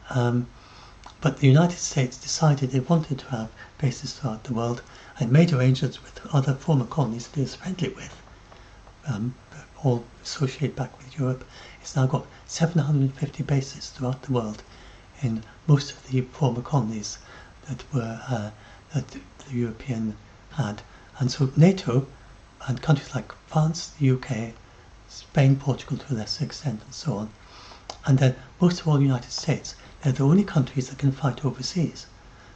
But the United States decided it wanted to have bases throughout the world, and made arrangements with other former colonies that it was friendly with, all associated back with Europe. It's now got 750 bases throughout the world in most of the former colonies that the European had. And so NATO and countries like France, the UK, Spain, Portugal to a lesser extent, and so on, and then most of all the United States, they're the only countries that can fight overseas.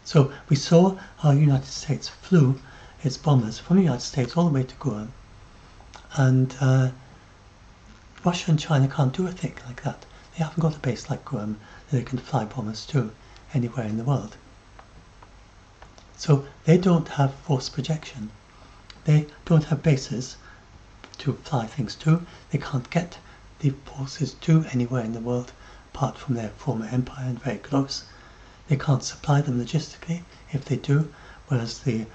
So we saw how the United States flew its bombers from the United States all the way to Guam, and Russia and China can't do a thing like that. They haven't got a base like Guam that they can fly bombers to anywhere in the world. So they don't have force projection. They don't have bases to fly things to. They can't get the forces to anywhere in the world apart from their former empire and very close. They can't supply them logistically if they do, whereas the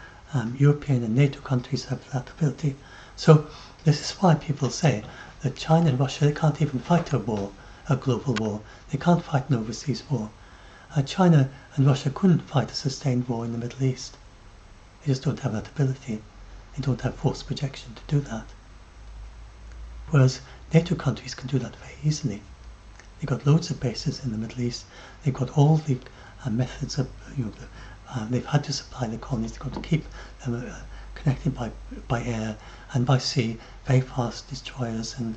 European and NATO countries have that ability. So this is why people say that China and Russia, they can't even fight a global war. They can't fight an overseas war. China and Russia couldn't fight a sustained war in the Middle East. They just don't have that ability. They don't have force projection to do that. Whereas NATO countries can do that very easily. They've got loads of bases in the Middle East. They've got all the methods of, they've had to supply the colonies. They've got to keep them connected by air and by sea, very fast destroyers and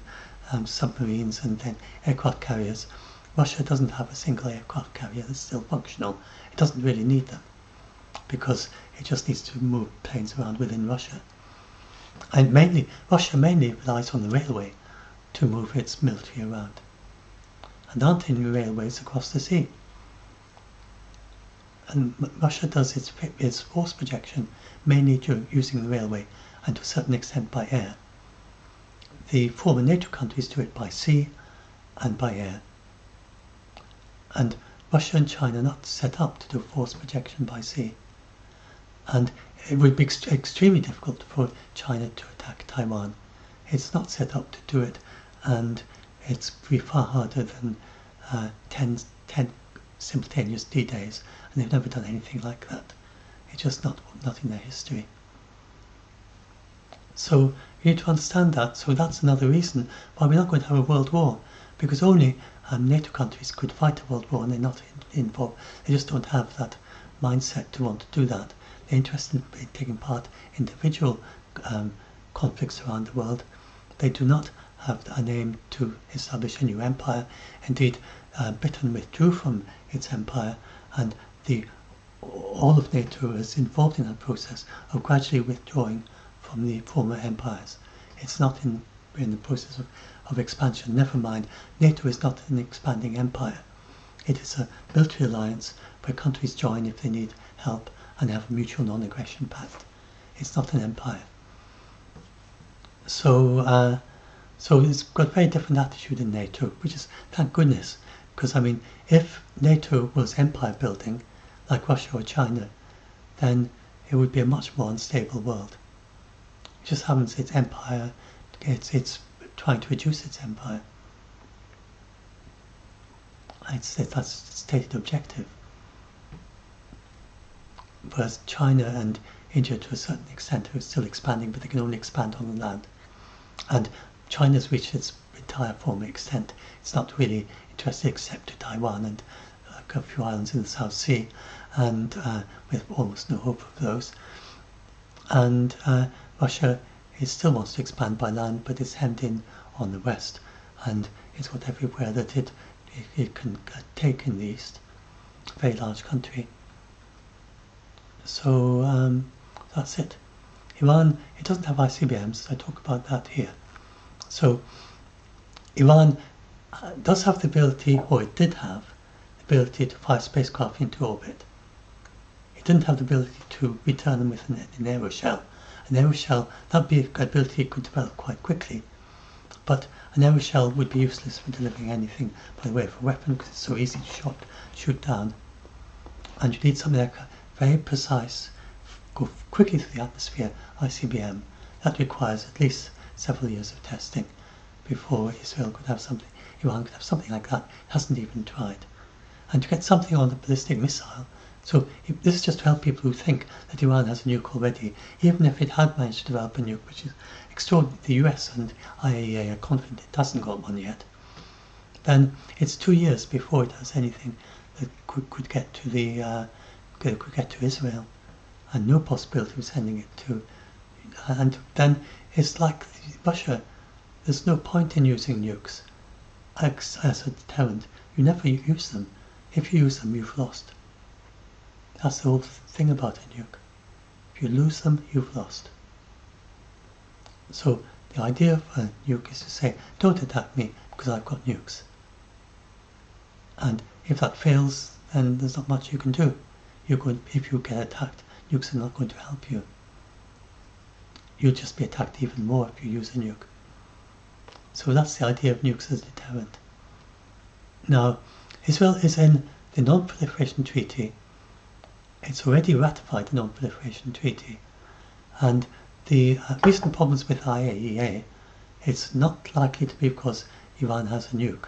submarines and then aircraft carriers. Russia doesn't have a single aircraft carrier that's still functional. It doesn't really need them because it just needs to move planes around within Russia. And Russia mainly relies on the railway to move its military around. And there aren't any railways across the sea. And Russia does its force projection mainly using the railway and to a certain extent by air. The former NATO countries do it by sea and by air. And Russia and China are not set up to do force projection by sea. And it would be extremely difficult for China to attack Taiwan. It's not set up to do it, and it's be far harder than 10 simultaneous D-days, and they've never done anything like that. It's just not in their history. So you need to understand that. So that's another reason why we're not going to have a world war, because only NATO countries could fight a world war, and they're not involved. They just don't have that mindset to want to do that. They're interested in taking part in individual conflicts around the world. They do not have an aim to establish a new empire. Indeed, Britain withdrew from its empire, and all of NATO is involved in that process of gradually withdrawing from the former empires. It's not in the process of expansion. Never mind, NATO is not an expanding empire. It is a military alliance where countries join if they need help and have a mutual non-aggression pact. It's not an empire. So it's got a very different attitude in NATO, which is, thank goodness, because I mean, if NATO was empire building, like Russia or China, then it would be a much more unstable world. It just happens its empire, it's trying to reduce its empire. That's the stated objective. Whereas China and India, to a certain extent, are still expanding, but they can only expand on the land. And China's reached its entire former extent. It's not really interested except to Taiwan and a few islands in the South Sea, and with almost no hope of those. And Russia still wants to expand by land, but it's hemmed in on the west, and it's got everywhere that it can take in the east. A very large country. So that's it. Iran, it doesn't have ICBMs. I talk about that here. So Iran does have the ability, or it did have the ability, to fire spacecraft into orbit. It didn't have the ability to return them with an aeroshell. An aeroshell, that ability could develop quite quickly, but an aeroshell would be useless for delivering anything by way of a weapon, because it's so easy to shoot down. And you need something like a very precise, go quickly through the atmosphere ICBM. That requires at least several years of testing before Israel could have something, Iran could have something like that. It hasn't even tried. And to get something on the ballistic missile, so this is just to help people who think that Iran has a nuke already, even if it had managed to develop a nuke, which is extraordinary. The US and IAEA are confident it hasn't got one yet. Then it's 2 years before it has anything that could get to could get to Israel, and no possibility of sending it to. And then it's like Russia. There's no point in using nukes as a deterrent. You never use them. If you use them, you've lost. That's the whole thing about a nuke. If you lose them, you've lost. So the idea of a nuke is to say, don't attack me because I've got nukes. And if that fails, then there's not much you can do. If you get attacked, nukes are not going to help you. You'll just be attacked even more if you use a nuke. So that's the idea of nukes as a deterrent. Now, Israel is in the Non-Proliferation Treaty. It's already ratified the Non-Proliferation Treaty. And the recent problems with IAEA, it's not likely to be because Iran has a nuke.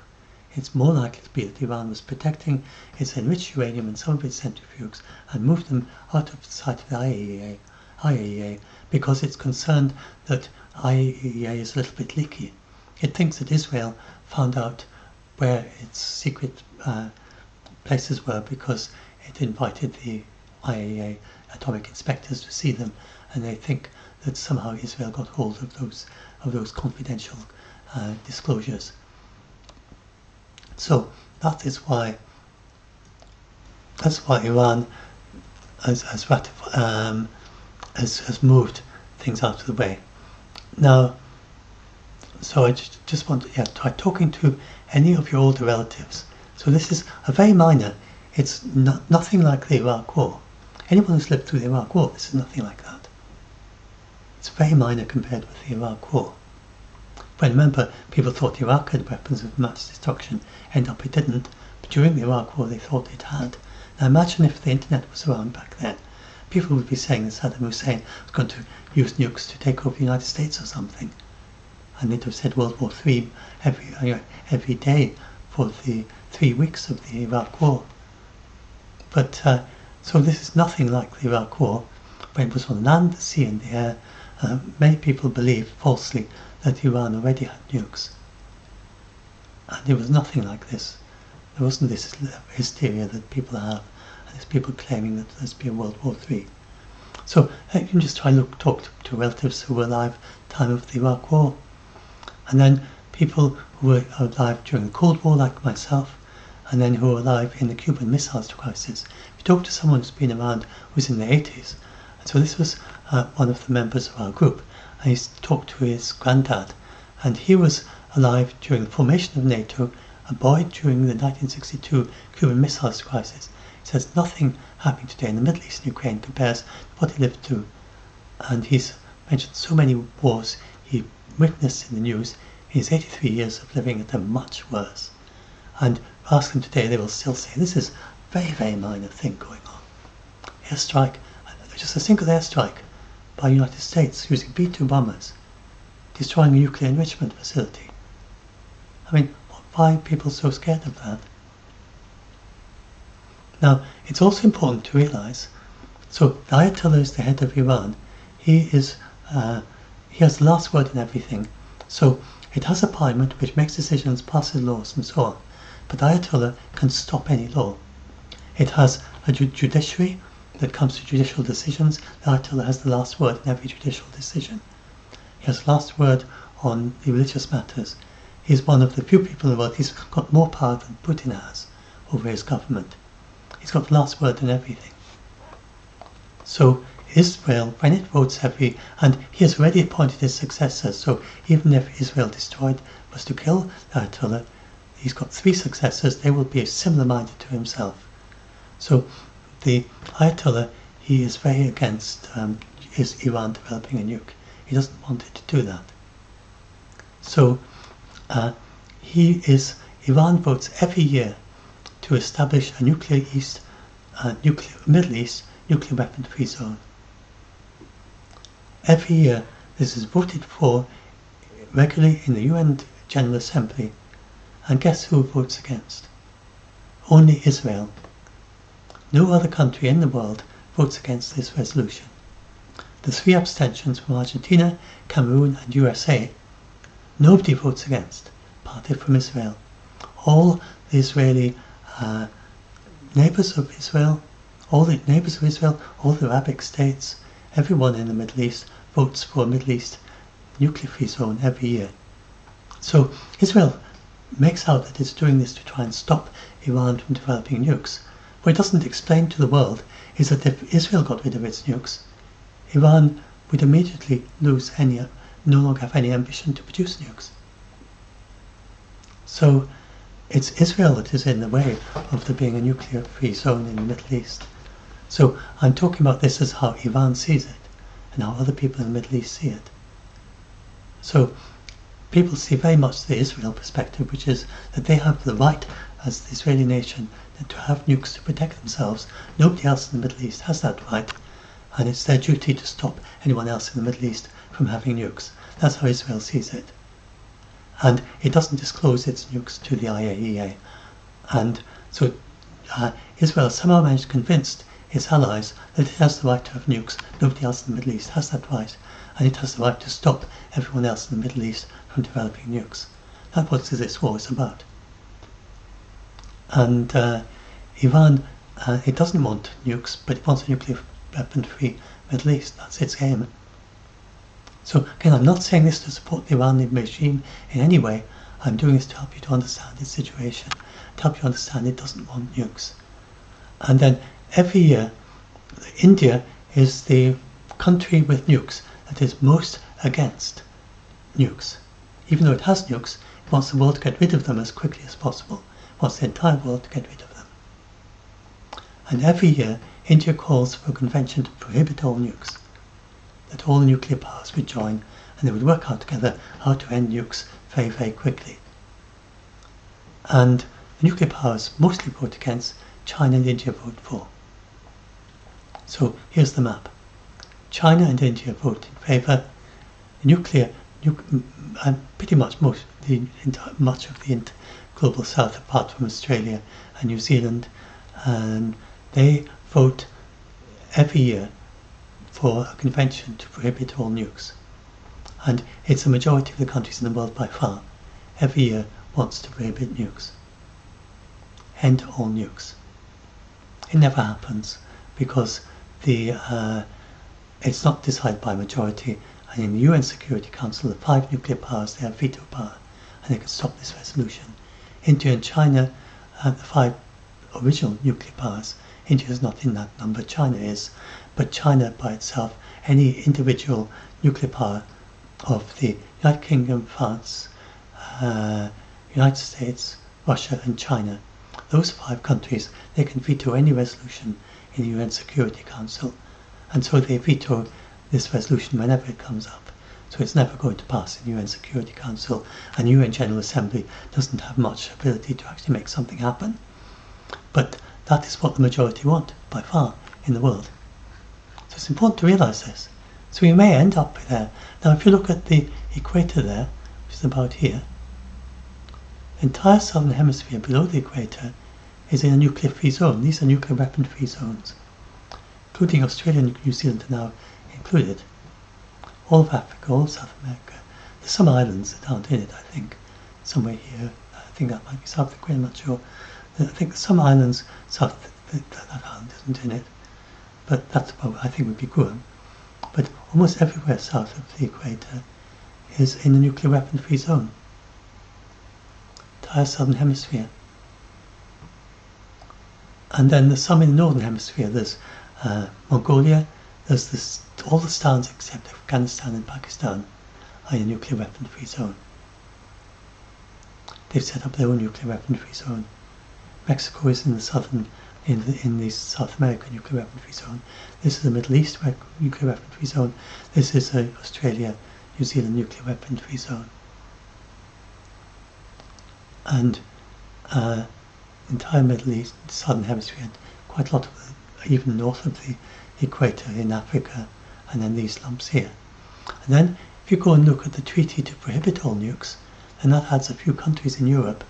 It's more likely to be that Iran was protecting its enriched uranium and some of its centrifuges and moved them out of the sight of the IAEA because it's concerned that IAEA is a little bit leaky. It thinks that Israel found out where its secret places were because it invited the IAEA atomic inspectors to see them, and they think that somehow Israel got hold of those confidential disclosures. So that's why Iran has moved things out of the way. Now, so I just want to try talking to any of your older relatives. So this is a very minor. It's nothing like the Iraq War. Anyone who's lived through the Iraq War, this is nothing like that. It's very minor compared with the Iraq War. But remember, people thought Iraq had weapons of mass destruction. End up it didn't. But during the Iraq War, they thought it had. Now imagine if the internet was around back then. People would be saying that Saddam Hussein was going to use nukes to take over the United States or something. and they'd have said World War III every day for the 3 weeks of the Iraq War. But so this is nothing like the Iraq War, but it was on land, the sea and the air. Many people believe falsely that Iran already had nukes, and it was nothing like this. There wasn't this hysteria that people have, and there's people claiming that there's been World War III. So you can just try and talk to relatives who were alive at the time of the Iraq War, and then people who were alive during the Cold War, like myself, and then who were alive in the Cuban Missile Crisis. If you talk to someone who's been around who's in the 80s, and so this was one of the members of our group, and he talked to his granddad, and he was alive during the formation of NATO, a boy during the 1962 Cuban Missile Crisis. He says nothing happening today in the Middle East and Ukraine compares to what he lived through. And he's mentioned so many wars he witnessed in the news in his 83 years of living at them much worse. And ask them today, they will still say this is a very, very minor thing going on. Airstrike, just a single airstrike by the United States using B-2 bombers, destroying a nuclear enrichment facility. I mean, why are people so scared of that? Now, it's also important to realize, so the Ayatollah is the head of Iran. He has the last word in everything. So it has a parliament which makes decisions, passes laws and so on. But the Ayatollah can stop any law. It has a judiciary that comes to judicial decisions. The Ayatollah has the last word in every judicial decision. He has the last word on the religious matters. He's one of the few people in the world. He's got more power than Putin has over his government. He's got the last word in everything. So Israel, when it votes heavy, and he has already appointed his successors, so even if Israel was to kill the Ayatollah, he's got 3 successors. They will be similar-minded to himself. So the Ayatollah, he is very against is Iran developing a nuke. He doesn't want it to do that. So Iran votes every year to establish a Middle East nuclear weapon-free zone. Every year this is voted for regularly in the UN General Assembly, and guess who votes against? Only Israel. No other country in the world votes against this resolution. The 3 abstentions from Argentina, Cameroon and USA, nobody votes against, apart from Israel. All the Israeli neighbours of Israel, all the Arabic states, everyone in the Middle East votes for a Middle East nuclear-free zone every year. So Israel makes out that it's doing this to try and stop Iran from developing nukes. What it doesn't explain to the world is that if Israel got rid of its nukes, Iran would immediately no longer have any ambition to produce nukes. So it's Israel that is in the way of there being a nuclear-free zone in the Middle East. So I'm talking about this as how Iran sees it, and how other people in the Middle East see it. So people see very much the Israel perspective, which is that they have the right as the Israeli nation to have nukes to protect themselves. Nobody else in the Middle East has that right, and it's their duty to stop anyone else in the Middle East from having nukes. That's how Israel sees it. And it doesn't disclose its nukes to the IAEA. And so Israel somehow managed to convince its allies that it has the right to have nukes. Nobody else in the Middle East has that right, and it has the right to stop everyone else in the Middle East from developing nukes. That's what this war is about. And Iran, it doesn't want nukes, but it wants a nuclear weapon-free Middle East. That's its aim. So again, I'm not saying this to support the Iranian regime in any way. I'm doing this to help you to understand its situation, to help you understand it doesn't want nukes. And then every year, India is the country with nukes that is most against nukes. Even though it has nukes, it wants the world to get rid of them as quickly as possible. It wants the entire world to get rid of them. And every year, India calls for a convention to prohibit all nukes, that all the nuclear powers would join, and they would work out together how to end nukes very, very quickly. And the nuclear powers mostly vote against, China and India vote for. So here's the map. China and India vote in favour. The nuclear and pretty much much of the global south, apart from Australia and New Zealand, and they vote every year for a convention to prohibit all nukes. And it's a majority of the countries in the world by far, every year wants to prohibit nukes. End all nukes. It never happens because it's not decided by majority, and in the UN Security Council, the 5 nuclear powers, they have veto power, and they can stop this resolution. India and China, the 5 original nuclear powers, India is not in that number, China is, but China by itself, any individual nuclear power of the United Kingdom, France, United States, Russia and China, those 5 countries, they can veto any resolution in the UN Security Council, and so they veto this resolution whenever it comes up. So it's never going to pass in the UN Security Council, and the UN General Assembly doesn't have much ability to actually make something happen. But that is what the majority want, by far, in the world. So it's important to realise this. So we may end up there. Now if you look at the equator there, which is about here, the entire southern hemisphere below the equator is in a nuclear-free zone. These are nuclear weapon-free zones, including Australia and New Zealand are now included. All of Africa, all of South America. There's some islands that aren't in it, I think. Somewhere here, I think that might be South Africa, I'm not sure. I think some islands, that island isn't in it. But that's what I think would be Guam. But almost everywhere south of the equator is in a nuclear weapon-free zone. Entire southern hemisphere. And then there's some in the northern hemisphere. There's Mongolia. There's all the stans except Afghanistan and Pakistan are in a nuclear weapon-free zone. They've set up their own nuclear weapon-free zone. Mexico is in the South American nuclear weapon-free zone. This is the Middle East nuclear weapon-free zone. This is Australia, New Zealand nuclear weapon-free zone. And the entire Middle East, Southern Hemisphere, and quite a lot of even north of the equator in Africa, and then these lumps here. And then if you go and look at the treaty to prohibit all nukes, then that adds a few countries in Europe,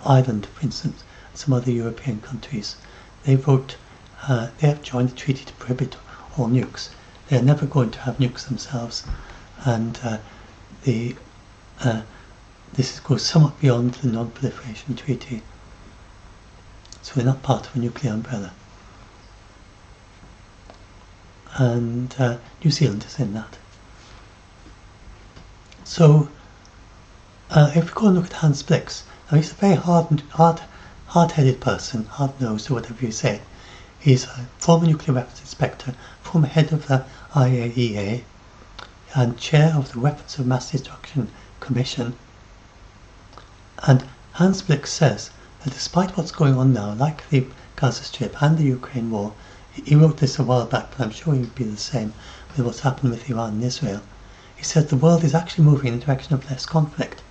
Ireland for instance, and some other European countries. They have joined the treaty to prohibit all nukes. They are never going to have nukes themselves, and this goes somewhat beyond the non-proliferation treaty. So they're not part of a nuclear umbrella. And New Zealand is in that. So if we go and look at Hans Blix, now he's a very hard-headed person, hard-nosed or whatever you say. He's a former nuclear weapons inspector, former head of the IAEA, and chair of the Weapons of Mass Destruction Commission. And Hans Blix says that despite what's going on now, like the Gaza Strip and the Ukraine war, he wrote this a while back, but I'm sure he would be the same with what's happened with Iran and Israel. He said the world is actually moving in the direction of less conflict,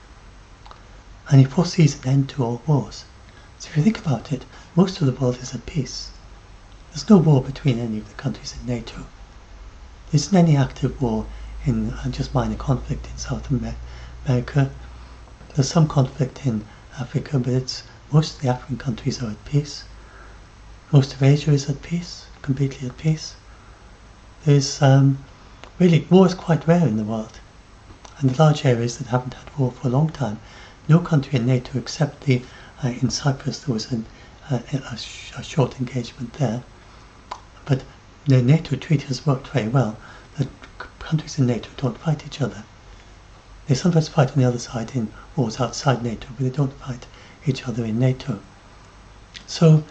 and he foresees an end to all wars. So if you think about it, most of the world is at peace. There's no war between any of the countries in NATO. There isn't any active war in just minor conflict in South America. There's some conflict in Africa, but most of the African countries are at peace. Most of Asia is at peace, completely at peace. There's really, war is quite rare in the world, and the large areas that haven't had war for a long time. No country in NATO except in Cyprus there was a short engagement there, but the NATO treaty has worked very well. The countries in NATO don't fight each other. They sometimes fight on the other side in wars outside NATO, but they don't fight each other in NATO. So,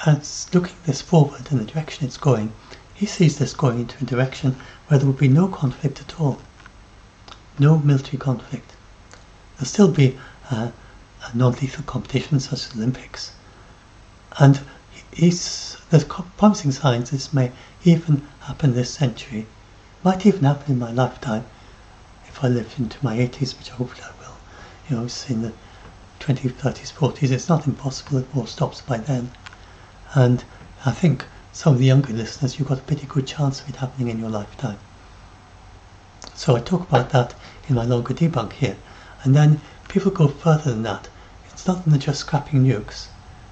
as looking this forward and the direction it's going, he sees this going into a direction where there will be no conflict at all. No military conflict. There'll still be a non-lethal competition such as Olympics. And there's promising signs this may even happen this century. Might even happen in my lifetime if I live into my 80s, which hopefully I will. You know, it's in the 20s, 30s, 40s. It's not impossible that war stops by then. And I think some of the younger listeners, you've got a pretty good chance of it happening in your lifetime. So I talk about that in my longer debunk here. And then people go further than that. It's not just scrapping nukes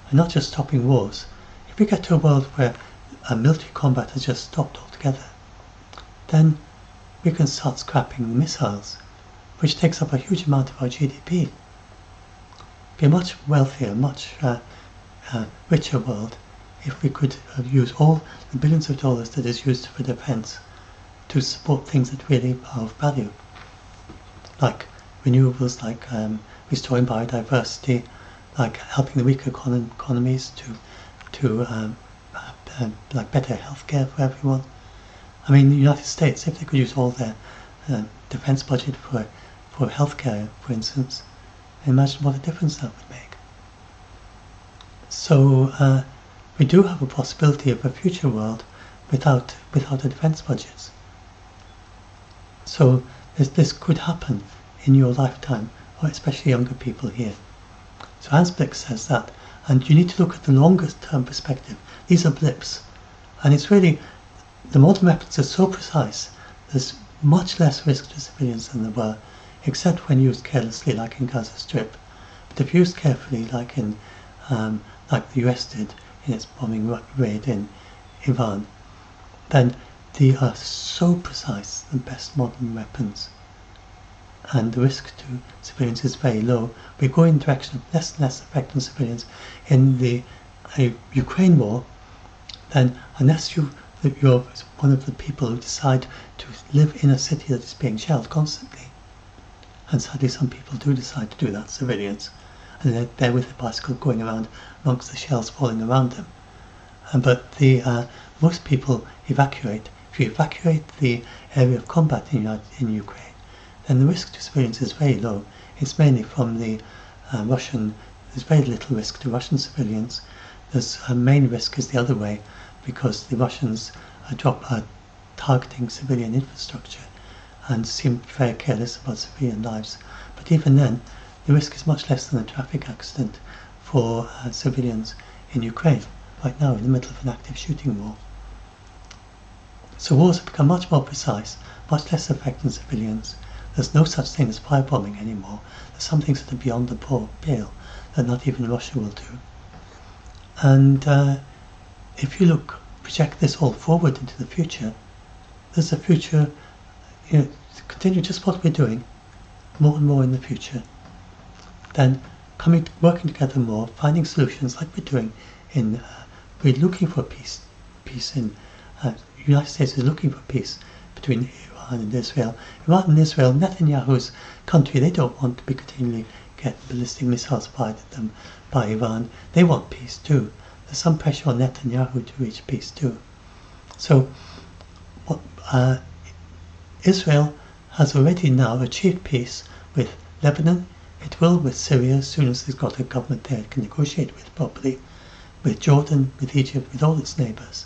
and not just stopping wars. If we get to a world where military combat has just stopped altogether, then we can start scrapping the missiles, which takes up a huge amount of our GDP. Be a much wealthier, much richer world if we could use all the billions of dollars that is used for defense to support things that really are of value, like renewables, like restoring biodiversity, like helping the weaker economies to like better healthcare for everyone. I mean, the United States, if they could use all their defense budget for healthcare, for instance, imagine what a difference that would make. So we do have a possibility of a future world without a defense budgets. So this could happen in your lifetime, or especially younger people here. So Hans Blix says that, and you need to look at the longest term perspective. These are blips, and it's really, the modern weapons are so precise, there's much less risk to civilians than there were, except when used carelessly, like in Gaza Strip. But if used carefully, like in like the US did in its bombing raid in Iran, then they are so precise, the best modern weapons, and the risk to civilians is very low. We go in the direction of less and less effect on civilians. In the Ukraine war, then unless you're one of the people who decide to live in a city that is being shelled constantly, and sadly some people do decide to do that, civilians, and they're with a bicycle going around amongst the shells falling around them. But most people evacuate. If you evacuate the area of combat in Ukraine, then the risk to civilians is very low. It's mainly from the Russian. There's very little risk to Russian civilians. There's a main risk is the other way, because the Russians are targeting civilian infrastructure and seem very careless about civilian lives. But even then, the risk is much less than a traffic accident for civilians in Ukraine, right now in the middle of an active shooting war. So wars have become much more precise, much less effect on civilians. There's no such thing as firebombing anymore. There's some things that are beyond the pale that not even Russia will do. And if you project this all forward into the future, there's a future, continue just what we're doing, more and more in the future. Then working together more, finding solutions like we're doing we're looking for peace in, the United States is looking for peace between Iran and Israel. Iran and Israel, Netanyahu's country, they don't want to be continually get ballistic missiles fired at them by Iran. They want peace too. There's some pressure on Netanyahu to reach peace too. So Israel has already now achieved peace with Lebanon. It will with Syria as soon as it's got a government there it can negotiate with properly, with Jordan, with Egypt, with all its neighbours.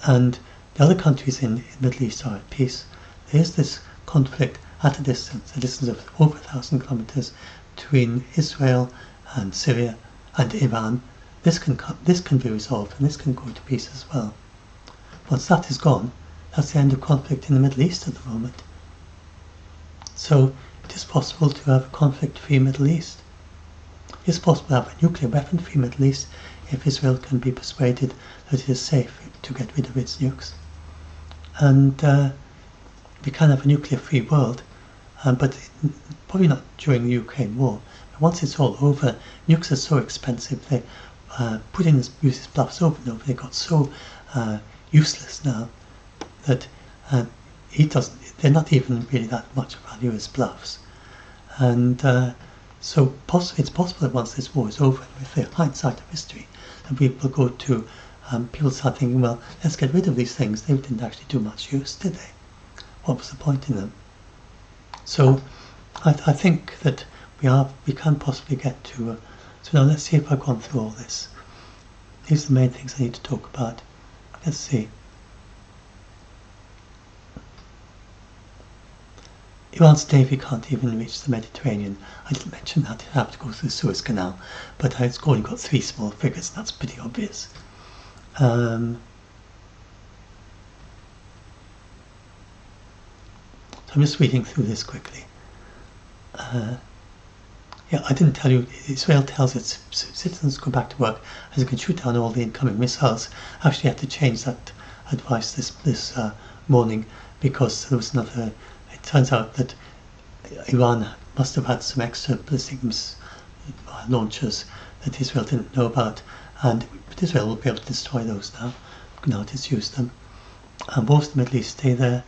And the other countries in the Middle East are at peace. There is this conflict at a distance of over 1,000 kilometres between Israel and Syria and Iran. This can be resolved, and this can go to peace as well. Once that is gone, that's the end of conflict in the Middle East at the moment. So it is possible to have a conflict-free Middle East. It is possible to have a nuclear weapon-free Middle East if Israel can be persuaded that it is safe to get rid of its nukes. And we can have a nuclear-free world, but probably not during the Ukraine war. But once it's all over, nukes are so expensive. They Putin has used his bluffs over and over. They got so useless now that they're not even really that much value as bluffs. And so it's possible that once this war is over, with the hindsight of history, that we will go to people start thinking, well, let's get rid of these things. They didn't actually do much use, did they? What was the point in them? So I think that we can possibly get to. So now let's see if I've gone through all this. These are the main things I need to talk about. Let's see. Iran's navy can't even reach the Mediterranean. I didn't mention that. It have to go through the Suez Canal, but it's only got 3 small frigates. That's pretty obvious. So I'm just reading through this quickly. Yeah, I didn't tell you, Israel tells its citizens to go back to work as it can shoot down all the incoming missiles. Actually had to change that advice this morning, because there was another, it turns out that Iran must have had some extra ballistic launchers that Israel didn't know about, but Israel will be able to destroy those now it has used them. And most of them at least stay there.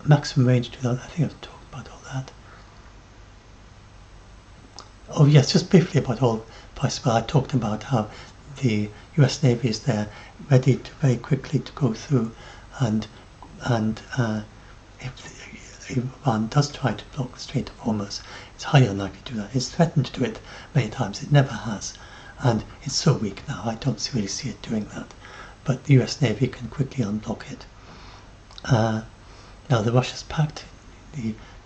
Maximum range 2000, I think I've talked about all that. Oh yes, just briefly about all possible. I talked about how the US Navy is there, ready to very quickly to go through, and if Iran does try to block the Strait of Hormuz, it's highly unlikely to do that. It's threatened to do it many times. It never has, and it's so weak now. I don't really see it doing that. But the US Navy can quickly unblock it. Now the Russia's pact,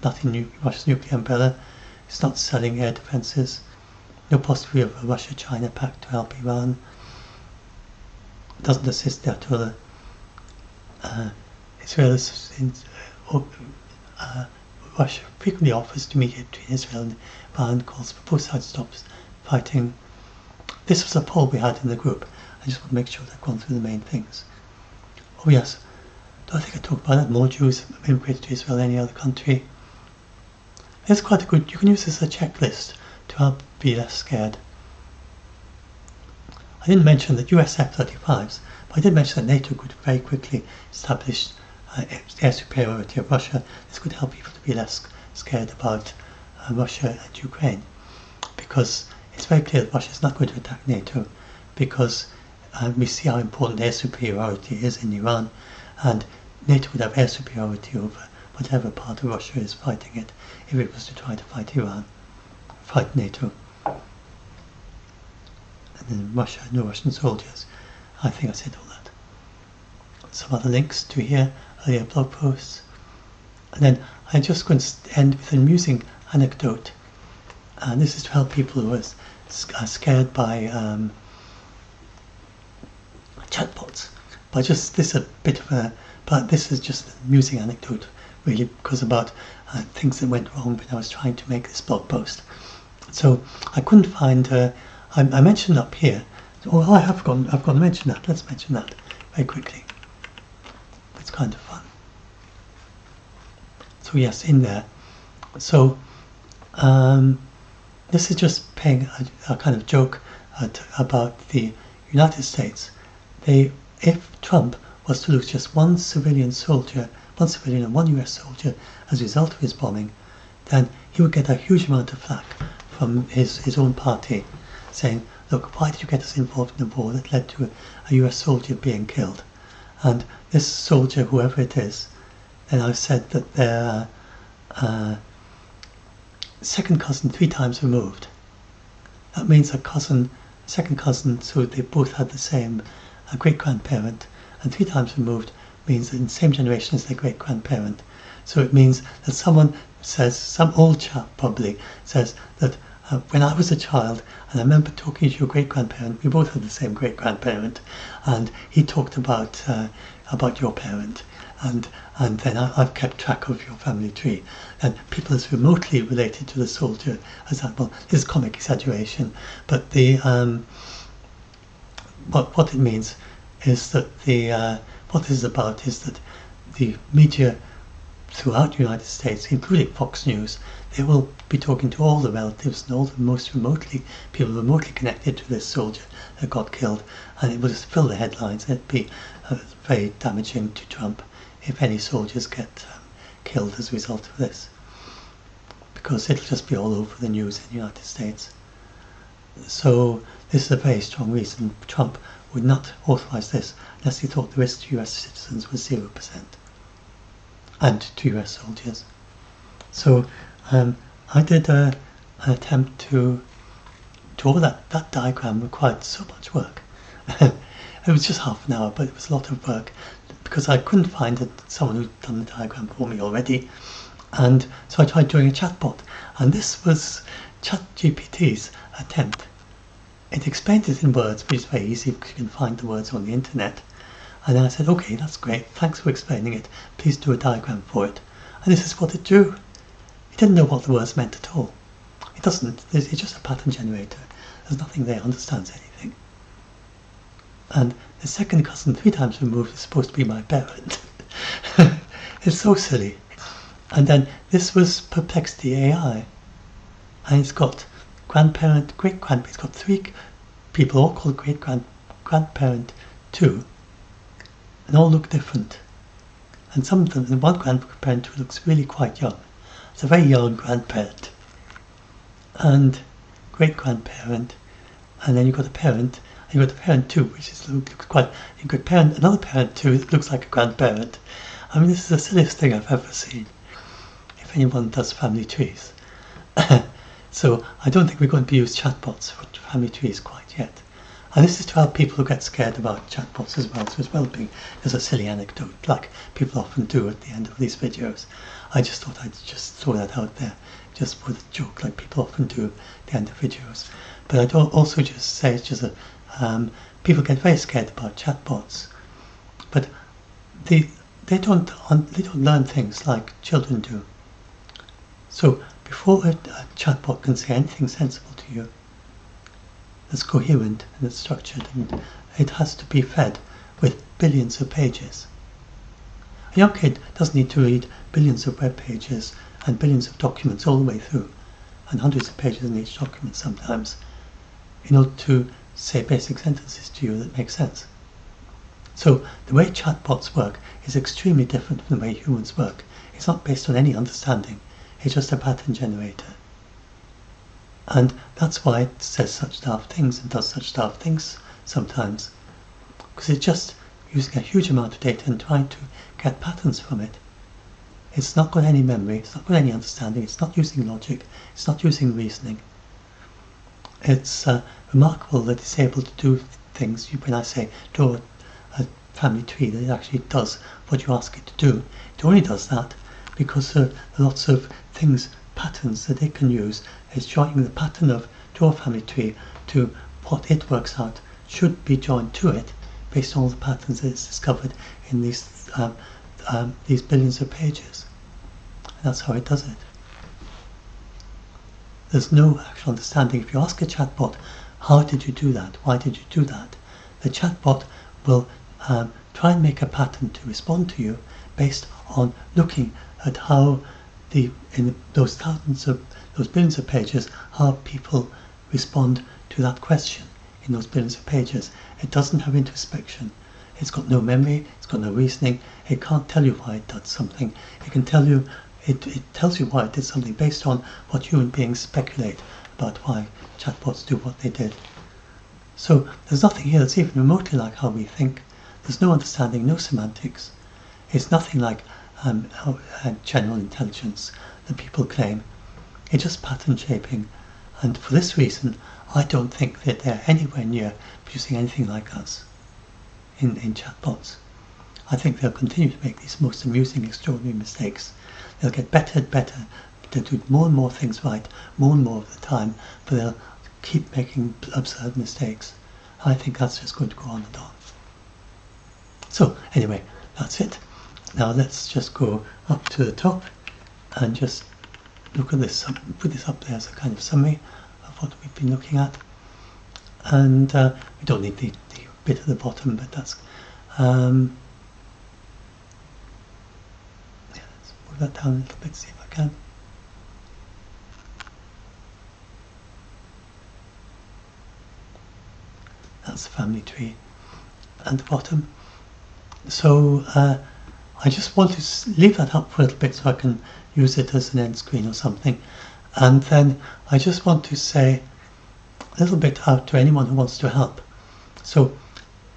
Russia's nuclear umbrella. It's not selling air defences. No possibility of a Russia-China pact to help Iran. Doesn't assist the Ayatollah. Israel Russia frequently offers to mediate between Israel and Iran, calls for both sides to stop fighting. This was a poll we had in the group. I just want to make sure that I've gone through the main things. Oh yes, I think I talked about that. More Jews have immigrated to Israel than any other country. It's quite a good, you can use this as a checklist to help be less scared. I didn't mention that US F-35s, but I did mention that NATO could very quickly establish air superiority of Russia. This could help people to be less scared about Russia and Ukraine, because it's very clear that Russia is not going to attack NATO, because we see how important air superiority is in Iran, and NATO would have air superiority over whatever part of Russia is fighting it if it was to try to fight Iran, fight NATO. And then Russia, no Russian soldiers. I think I said all that. Some other links to here, earlier blog posts. And then I'm just going to end with an amusing anecdote. And this is to help people who are scared by chatbots. But just this but this is just an amusing anecdote, really, because about things that went wrong when I was trying to make this blog post. So I couldn't find. I mentioned up here. Oh, I've forgotten to mention that. Let's mention that very quickly. It's kind of fun. So yes, in there. So this is just paying a kind of joke about the United States. If Trump was to lose just one civilian and one US soldier as a result of his bombing, then he would get a huge amount of flack from his own party, saying, look, why did you get us involved in a war that led to a US soldier being killed? And this soldier, whoever it is, then I've said that they're second cousin 3 times removed. That means second cousin, so they both had the same great-grandparent, and 3 times removed means that in the same generation as their great-grandparent. So it means that someone says, some old chap probably says that when I was a child, and I remember talking to your great-grandparent, we both had the same great-grandparent, and he talked about your parent, and then I've kept track of your family tree, and people as remotely related to the soldier as that. Well, this is comic exaggeration, but the what it means is that what this is about is that the media throughout the United States, including Fox News, they will be talking to all the relatives and all the people remotely connected to this soldier that got killed, and it will just fill the headlines. It'd be very damaging to Trump if any soldiers get killed as a result of this, because it'll just be all over the news in the United States. So this is a very strong reason Trump would not authorize this unless he thought the risk to US citizens was 0%, and to US soldiers. So I did an attempt to draw that diagram. Required so much work. It was just half an hour, but it was a lot of work because I couldn't find someone who'd done the diagram for me already. And so I tried doing a chatbot, and this was ChatGPT's attempt. It explained it in words, which is very easy because you can find the words on the internet. And then I said, okay, that's great, thanks for explaining it, please do a diagram for it. And this is what it drew. It didn't know what the words meant at all. It doesn't. It's just a pattern generator. There's nothing there, understands anything. And the second cousin 3 times removed is supposed to be my parent. It's so silly. And then this was Perplexity AI. And it's got grandparent, great-grandparent. It's got 3 people, all called great-grandparent 2. And all look different. And some of them, the one grandparent who looks really quite young. It's a very young grandparent. And great-grandparent. And then you've got a parent. And you've got a parent 2, which looks quite... You've got another parent 2 that looks like a grandparent. I mean, this is the silliest thing I've ever seen. If anyone does family trees. So I don't think we're going to use chatbots for family trees quite yet. And this is to help people who get scared about chatbots as well. So as well being as a silly anecdote, like people often do at the end of these videos. I just thought I'd just throw that out there, just for the joke, like people often do at the end of videos. But I don't also just say it's just people get very scared about chatbots, but they don't learn things like children do. So before a chatbot can say anything sensible to you, that's coherent and it's structured, and it has to be fed with billions of pages. A young kid doesn't need to read billions of web pages and billions of documents all the way through, and hundreds of pages in each document sometimes, in order to say basic sentences to you that make sense. So the way chatbots work is extremely different from the way humans work. It's not based on any understanding. It's just a pattern generator. And that's why it says such daft things and does such daft things sometimes. Because it's just using a huge amount of data and trying to get patterns from it. It's not got any memory, it's not got any understanding, it's not using logic, it's not using reasoning. It's remarkable that it's able to do things, when I say draw a family tree, that it actually does what you ask it to do. It only does that because there are lots of things, patterns that it can use. It's joining the pattern of draw a family tree to what it works out should be joined to it based on all the patterns that it's discovered in these billions of pages. And that's how it does it. There's no actual understanding. If you ask a chatbot, how did you do that? Why did you do that? The chatbot will try and make a pattern to respond to you based on looking at how in those billions of pages, how people respond to that question in those billions of pages. It doesn't have introspection. It's got no memory. It's got no reasoning. It can't tell you why it does something. It can tell you. It tells you why it did something based on what human beings speculate about why chatbots do what they did. So there's nothing here that's even remotely like how we think. There's no understanding, no semantics. It's nothing like general intelligence that people claim. It's just pattern shaping, and for this reason I don't think that they're anywhere near producing anything like us in chatbots. I think they'll continue to make these most amusing, extraordinary mistakes. They'll get better and better. They'll do more and more things right, more and more of the time, but they'll keep making absurd mistakes. I think that's just going to go on and on. So anyway, that's it. Now let's just go up to the top and just look at this, put this up there as a kind of summary of what we've been looking at. And we don't need the bit at the bottom, but that's let's move that down a little bit, see if I can. That's the family tree at the bottom. So I just want to leave that up for a little bit so I can use it as an end screen or something. And then I just want to say a little bit out to anyone who wants to help. So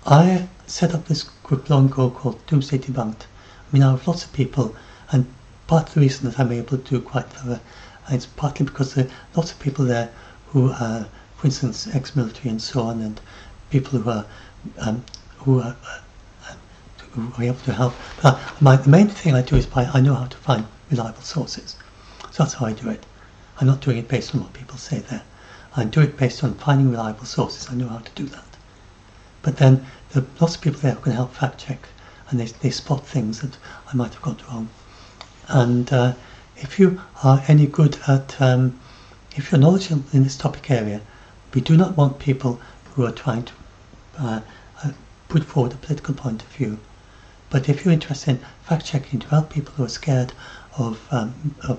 I set up this group long ago called Doomsday Debunked. I mean, I have lots of people, and part of the reason that I'm able to do quite clever, it's partly because there are lots of people there who are, for instance, ex-military and so on, and people who are able to help. But the main thing I do is I know how to find reliable sources. So that's how I do it. I'm not doing it based on what people say there. I do it based on finding reliable sources. I know how to do that. But then there are lots of people there who can help fact check, and they spot things that I might have got wrong. And if you are any good at, if you're knowledgeable in this topic area, we do not want people who are trying to put forward a political point of view. But if you're interested in fact-checking to help people who are scared of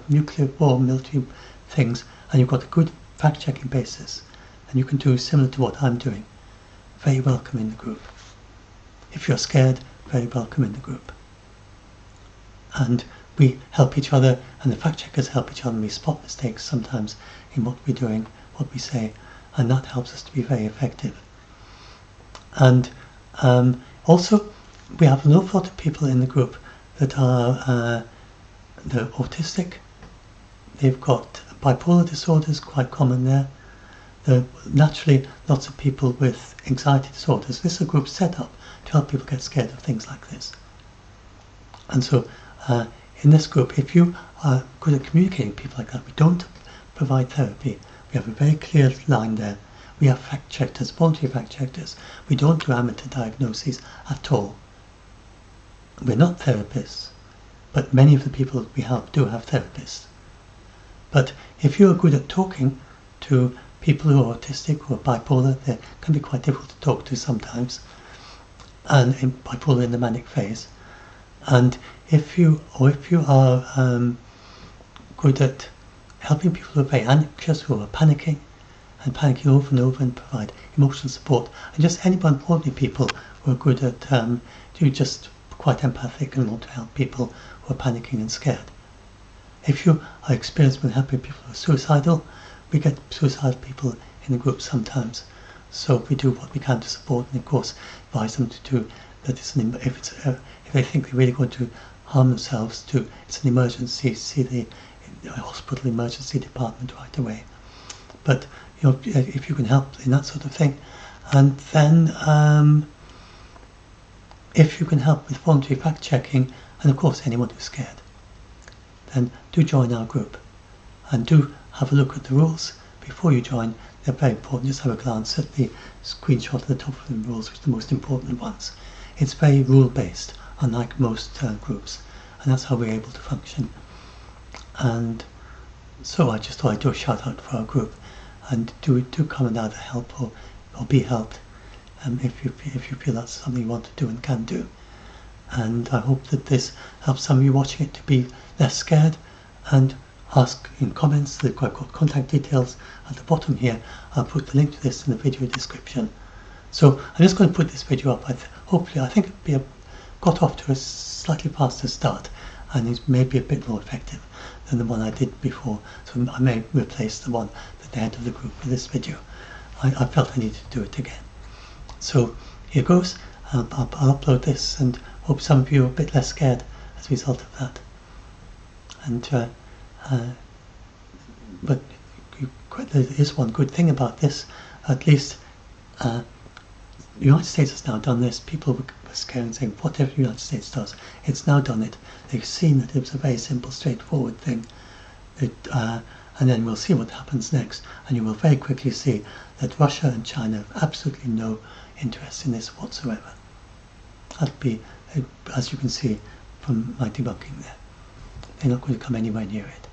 nuclear war, military things, and you've got a good fact-checking basis, and you can do similar to what I'm doing, very welcome in the group. If you're scared, very welcome in the group. And we help each other, and the fact-checkers help each other, and we spot mistakes sometimes in what we're doing, what we say, and that helps us to be very effective. And also, we have an awful lot of people in the group that are they're autistic. They've got bipolar disorders, quite common there. There are naturally lots of people with anxiety disorders. This is a group set up to help people get scared of things like this. And so in this group, if you are good at communicating with people like that, we don't provide therapy. We have a very clear line there. We have fact-checkers, voluntary fact-checkers. We don't do amateur diagnoses at all. We're not therapists, but many of the people we help do have therapists. But if you're good at talking to people who are autistic, who are bipolar, they can be quite difficult to talk to sometimes, and bipolar in the manic phase. And if you are good at helping people who are very anxious, who are panicking over and over, and provide emotional support, and just anyone, ordinary people who are good at just quite empathic and want to help people who are panicking and scared. If you are experienced with helping people who are suicidal, we get suicidal people in the group sometimes. So we do what we can to support, and of course advise them to do that. If they think they're really going to harm themselves, it's an emergency, see the hospital emergency department right away. But if you can help in that sort of thing, and then if you can help with voluntary fact-checking, and of course anyone who's scared, then do join our group, and do have a look at the rules before you join. They're very important. Just have a glance at the screenshot at the top of the rules, which are the most important ones. It's very rule-based, unlike most groups, and that's how we're able to function. And so I just thought I'd do a shout out for our group, and do come and either help or be helped, if you feel that's something you want to do and can do. And I hope that this helps some of you watching it to be less scared, and ask in comments. I've got contact details at the bottom here. I'll put the link to this in the video description. So I'm just going to put this video up. Hopefully I think it'll be got off to a slightly faster start, and it's maybe a bit more effective than the one I did before. So I may replace the one at the head of the group with this video. I felt I needed to do it again. So here goes. I'll upload this, and hope some of you are a bit less scared as a result of that. And but there is one good thing about this. At least the United States has now done this. People were scared and saying, whatever the United States does, it's now done it. They've seen that it was a very simple, straightforward thing. And then we'll see what happens next, and you will very quickly see that Russia and China have absolutely no interest in this whatsoever. That'll be, as you can see from my debunking there, they're not going to come anywhere near it.